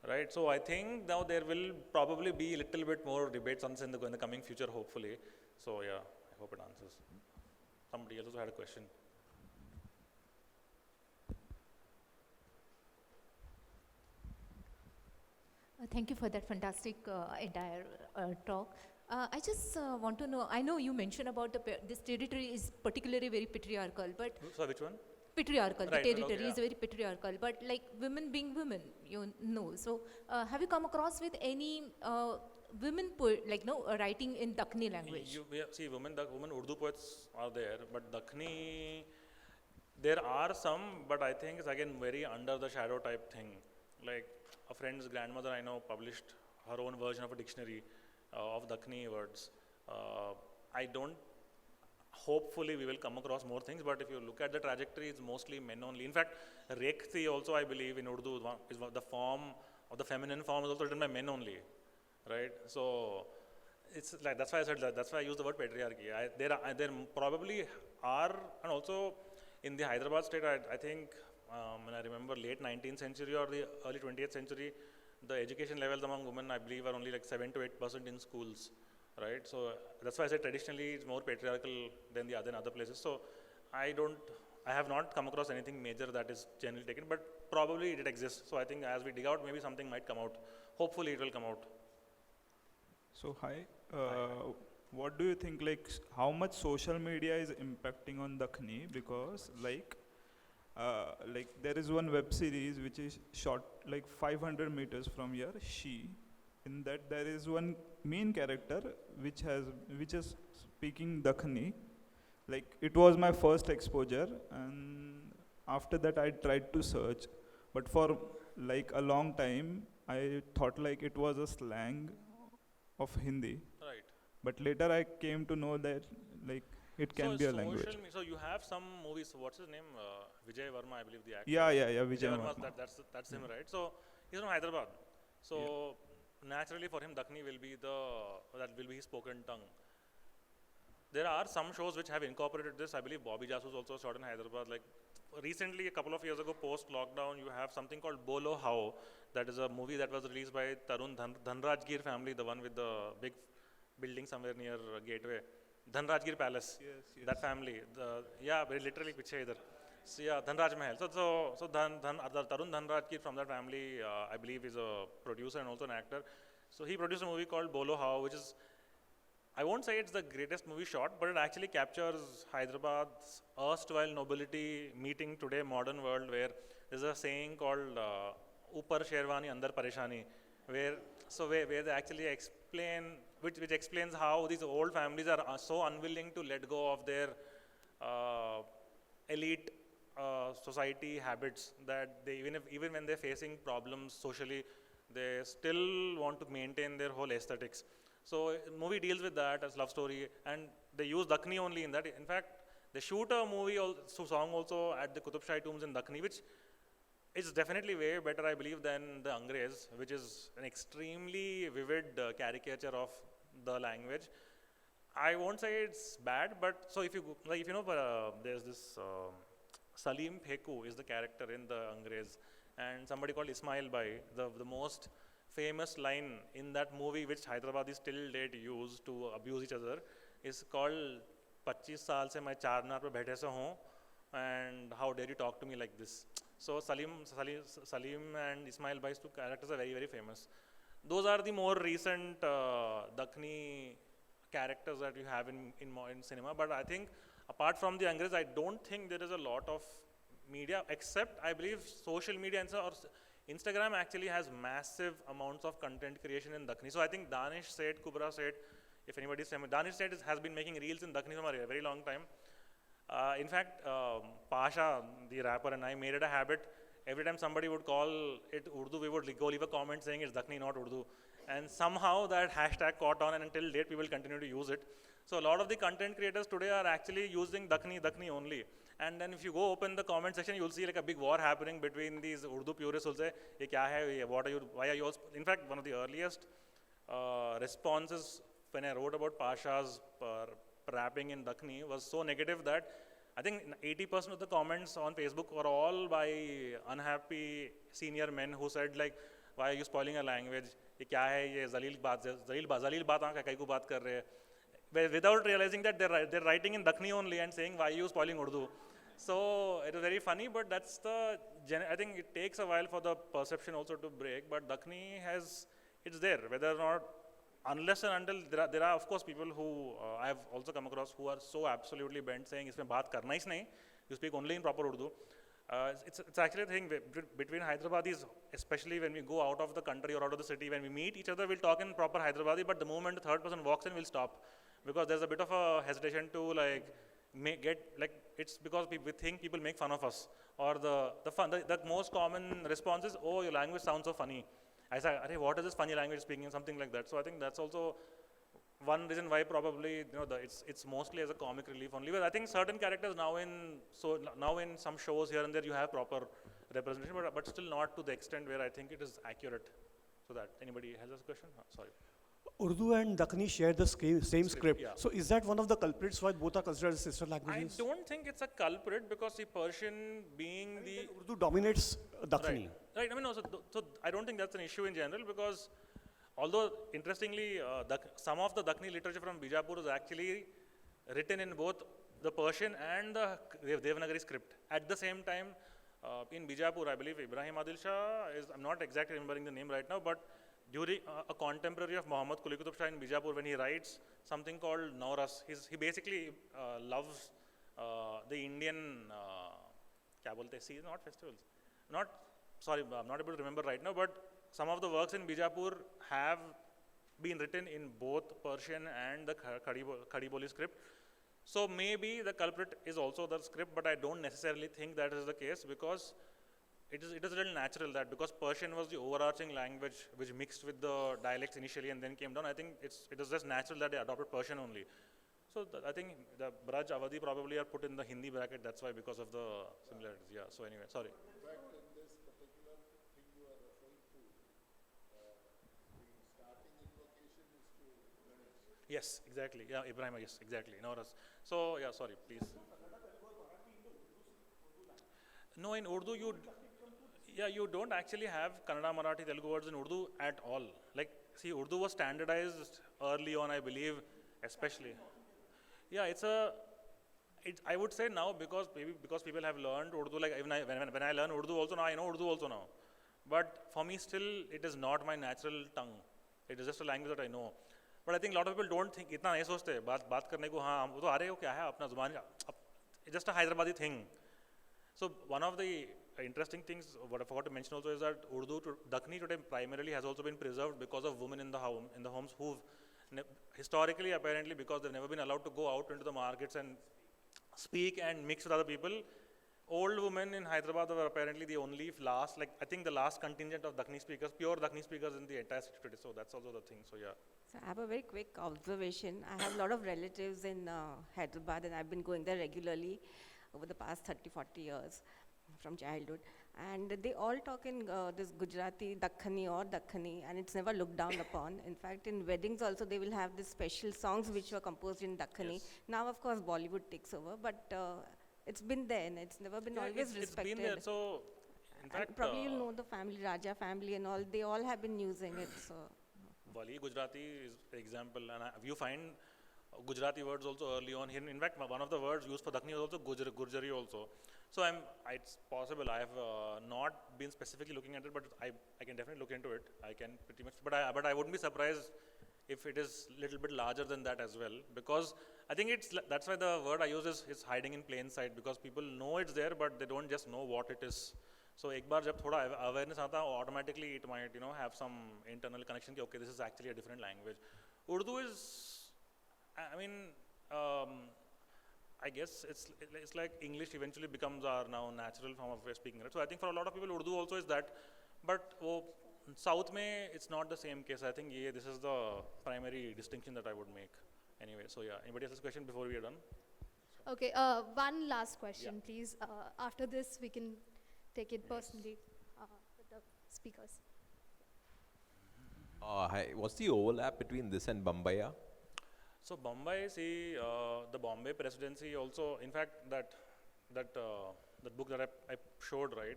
right? So I think now there will probably be a little bit more debates on this in the coming future, hopefully. So yeah, I hope it answers. Somebody else also had a question. Thank you for that fantastic entire talk. I just want to know, I know you mentioned about this territory is particularly very patriarchal, but... So which one? Patriarchal, right, the territory okay, is very patriarchal, but like women being women, So have you come across with any women writing in Dakhni language? See, women Urdu poets are there, but Dakhni, there are some, but I think it's again very under the shadow type thing. Like a friend's grandmother I know published her own version of a dictionary of Dakhni words. Hopefully we will come across more things, but if you look at the trajectory, it's mostly men only. In fact, Rekhti also, I believe, in Urdu is the form of the feminine form is also written by men only, right? So it's like, that's why I said that, that's why I use the word patriarchy. There probably are, and also in the Hyderabad state, I think, when I remember late 19th century or the early 20th century, the education levels among women, I believe, are only like 7 to 8% in schools, right? So that's why I said traditionally it's more patriarchal than other places. So I have not come across anything major that is generally taken, but probably it exists. So I think as we dig out, maybe something might come out. Hopefully it will come out. So hi. What do you think, like how much social media is impacting on Dakhni? Because like there is one web series which is shot like 500 meters from here, in that there is one main character which is speaking Dakhni. Like it was my first exposure, and after that I tried to search, but for like a long time I thought like it was a slang of Hindi. Right. But later I came to know that like it can be a language. So you have some movies. What's his name? Vijay Verma, I believe the actor. Yeah, Vijay Verma. That's him, right? So he's from Hyderabad. So naturally for him, Dakhni will be his spoken tongue. There are some shows which have incorporated this. I believe Bobby Jasus also shot in Hyderabad. Like recently, a couple of years ago, post-lockdown, you have something called Bolo How. That is a movie that was released by Tarun Dhanrajgir family, the one with the big building somewhere near Gateway. Dhanrajgir Palace, yes. That family, very literally piche idhar. So yeah, Dhanraj Mahal. So Tarun Dhanrajgir from that family, I believe, is a producer and also an actor. So he produced a movie called Bolo How, which is, I won't say it's the greatest movie shot, but it actually captures Hyderabad's erstwhile nobility meeting today modern world, where there's a saying called Upar Sherwani Andar Pareshani, where they actually explain, which explains how these old families are so unwilling to let go of their elite society habits, that they even when they're facing problems socially, they still want to maintain their whole aesthetics. So movie deals with that as love story, and they use Dakhni only in that. In fact, they shoot a song also at the Qutub Shahi tombs in Dakhni, which is definitely way better, I believe, than the Angrez, which is an extremely vivid caricature of the language. I won't say it's bad, but so if you there's this Salim Pheku is the character in the Angrez, and somebody called Ismail Bhai, the most famous line in that movie, which Hyderabadis till date use to abuse each other, is called 25 saal se main charminar pe baithe se hoon, and how dare you talk to me like this. So Salim and Ismail Bhai's two characters are very, very famous. Those are the more recent Dakhni characters that you have in cinema. But I think apart from the Angrez, I don't think there is a lot of media, except I believe social media or Instagram actually has massive amounts of content creation in Dakhni. So I think Danish Seth, Kubra Seth, if anybody is familiar, Danish Seth has been making reels in Dakhni for a very long time. In fact, Pasha, the rapper, and I made it a habit. Every time somebody would call it Urdu, we would go leave a comment saying it's Dakhni, not Urdu. And somehow that hashtag caught on, and until date people continue to use it. So a lot of the content creators today are actually using Dakhni only. And then if you go open the comment section, you'll see like a big war happening between these Urdu purists who'll say, "Ye kya hai? What are you? Why are you?" In fact, one of the earliest responses when I wrote about Pasha's rapping in Dakhni was so negative that I think 80% of the comments on Facebook were all by unhappy senior men who said like, "Why are you spoiling a language? Ye kya hai? Ye zaleel baat aap kai ko baat kar rahe hai?" Without realizing that they're writing in Dakhni only and saying, "Why are you spoiling Urdu?" So it was very funny, but that's I think it takes a while for the perception also to break, but Dakhni it's there, whether or not, unless and until, there are of course people who I have also come across who are so absolutely bent saying, "Isme baat karna hi nahi, you speak only in proper Urdu." It's actually a thing between Hyderabadis, especially when we go out of the country or out of the city, when we meet each other, we'll talk in proper Hyderabadi, but the moment the third person walks in, we'll stop. Because there's a bit of a hesitation to it's because we think people make fun of us. Or the most common response is, "Oh, your language sounds so funny." I say, "Arey, what is this funny language speaking?" Something like that. So I think that's also one reason why probably it's mostly as a comic relief only. But I think certain characters now in some shows here and there you have proper representation, but still not to the extent where I think it is accurate. So that anybody has a question? Sorry. Urdu and Dakhni share the same script. Yeah. So is that one of the culprits why both are considered as sister languages? I don't think it's a culprit, because the Persian being the Urdu dominates Dakhni. Right. I mean, so I don't think that's an issue in general, because although interestingly, some of the Dakhni literature from Bijapur is actually written in both the Persian and the Devanagari script at the same time. In Bijapur, I believe Ibrahim Adil Shah I'm not exactly remembering the name right now, but during a contemporary of Muhammad Quli Qutub Shah in Bijapur, when he writes something called Nauras, he basically loves the Indian, not festivals. I'm not able to remember right now, but some of the works in Bijapur have been written in both Persian and the Khadi Boli script. So maybe the culprit is also the script, but I don't necessarily think that is the case, because it is a little natural that because Persian was the overarching language which mixed with the dialects initially and then came down, I think it is just natural that they adopted Persian only. So I think the Braj, Awadhi probably are put in the Hindi bracket, that's why, because of the similarities. Yeah, so anyway, sorry. In fact, in this particular thing you are referring to, the starting invocation is to Ganesh. Yes, exactly. Yeah, Ibrahim, yes, exactly. Nauras. So, yeah, sorry, please. No, in Urdu, you don't actually have Kannada, Marathi, Telugu words in Urdu at all. Like, see, Urdu was standardized early on, I believe, especially. Yeah, I would say now, because people have learned Urdu, like when I learn Urdu also now, I know Urdu also now. But for me still, it is not my natural tongue. It is just a language that I know. But I think a lot of people don't think, इतना नहीं सोचते बात करने को, हाँ वो तो आ रहे हो क्या है अपना ज़ुबान, it's just a Hyderabadi thing. So one of the interesting things what I forgot to mention also is that Urdu to Dakhni today primarily has also been preserved because of women in the homes who've historically apparently, because they've never been allowed to go out into the markets and speak and mix with other people. Old women in Hyderabad were apparently the only last, like I think the last contingent of Dakhni speakers, pure Dakhni speakers in the entire city today. So that's also the thing. So yeah. So I have a very quick observation. I have a lot of relatives in Hyderabad, and I've been going there regularly over the past 30, 40 years from childhood. And they all talk in this Gujarati, Dakhani or Dakhani, and it's never looked down upon. In fact, in weddings also, they will have these special songs which were composed in Dakhani. Yes. Now, of course, Bollywood takes over, but it's been there, and it's never been always respected. It's been there. So, in fact, and probably you'll know the family, Raja family and all, they all have been using it. So. Wali Gujarati is an example, and you find Gujarati words also early on. In fact, one of the words used for Dakhni is also Gurjari also. So it's possible. I have not been specifically looking at it, but I can definitely look into it. I can pretty much, but I wouldn't be surprised if it is a little bit larger than that as well, because I think that's why the word I use is hiding in plain sight, because people know it's there, but they don't just know what it is. So एक बार जब थोड़ा awareness आता है, automatically it might have some internal connection कि okay, this is actually a different language. Urdu is, I mean, I guess it's like English eventually becomes our now natural form of speaking, right? So I think for a lot of people Urdu also is that, but South mein it's not the same case. I think this is the primary distinction that I would make. Anyway, so yeah, anybody else's question before we are done? Okay, one last question, please. After this, we can take it personally with the speakers. Hi, what's the overlap between this and Bombay? So Bombay, see, the Bombay presidency also, in fact, that book that I showed, right,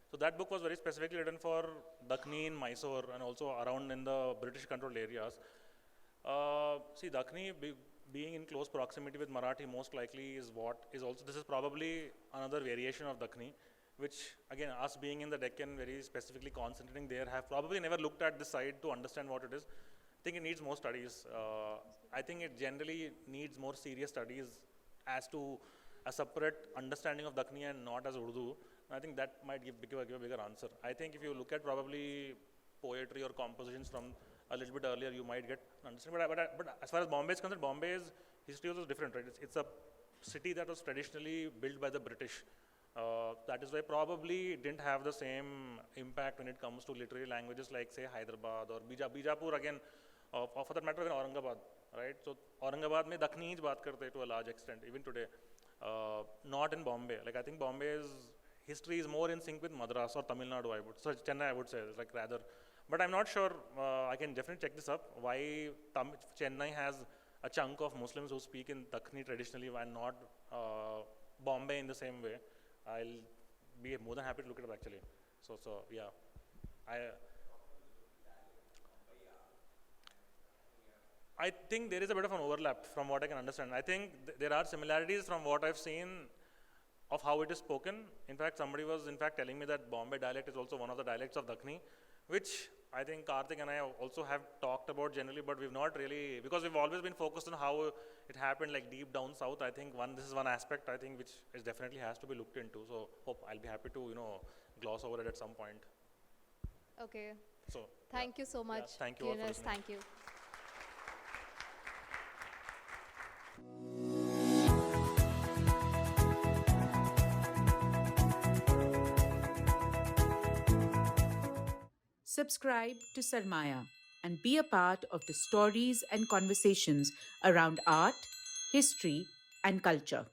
so that book was very specifically written for Dakhni in Mysore and also around in the British controlled areas. See, Dakhni being in close proximity with Marathi most likely is this is probably another variation of Dakhni, which again, us being in the Deccan, very specifically concentrating there, have probably never looked at this side to understand what it is. I think it needs more studies. I think it generally needs more serious studies as to a separate understanding of Dakhni and not as Urdu. I think that might give a bigger answer. I think if you look at probably poetry or compositions from a little bit earlier, you might get understanding. But as far as Bombay is concerned, Bombay's history was different, right? It's a city that was traditionally built by the British. That is why probably it didn't have the same impact when it comes to literary languages like say Hyderabad or Bijapur again, or for that matter even Aurangabad, right? So Aurangabad mein Dakhni hi baat karte to a large extent, even today. Not in Bombay. Like I think Bombay's history is more in sync with Madras or Tamil Nadu, Chennai I would say, like rather. But I'm not sure, I can definitely check this up, why Chennai has a chunk of Muslims who speak in Dakhni traditionally and not Bombay in the same way. I'll be more than happy to look it up actually. So yeah, I think there is a bit of an overlap from what I can understand. I think there are similarities from what I've seen of how it is spoken. In fact, somebody was telling me that Bombay dialect is also one of the dialects of Dakhni, which I think Karthik and I also have talked about generally, but we've not really, because we've always been focused on how it happened like deep down south. I think this is one aspect I think which is definitely has to be looked into. So hope I'll be happy to gloss over it at some point. Okay. So thank you so much. Thank you all for Yunus, listening. thank you. Subscribe to Sarmaya and be a part of the stories and conversations around art, history, and culture.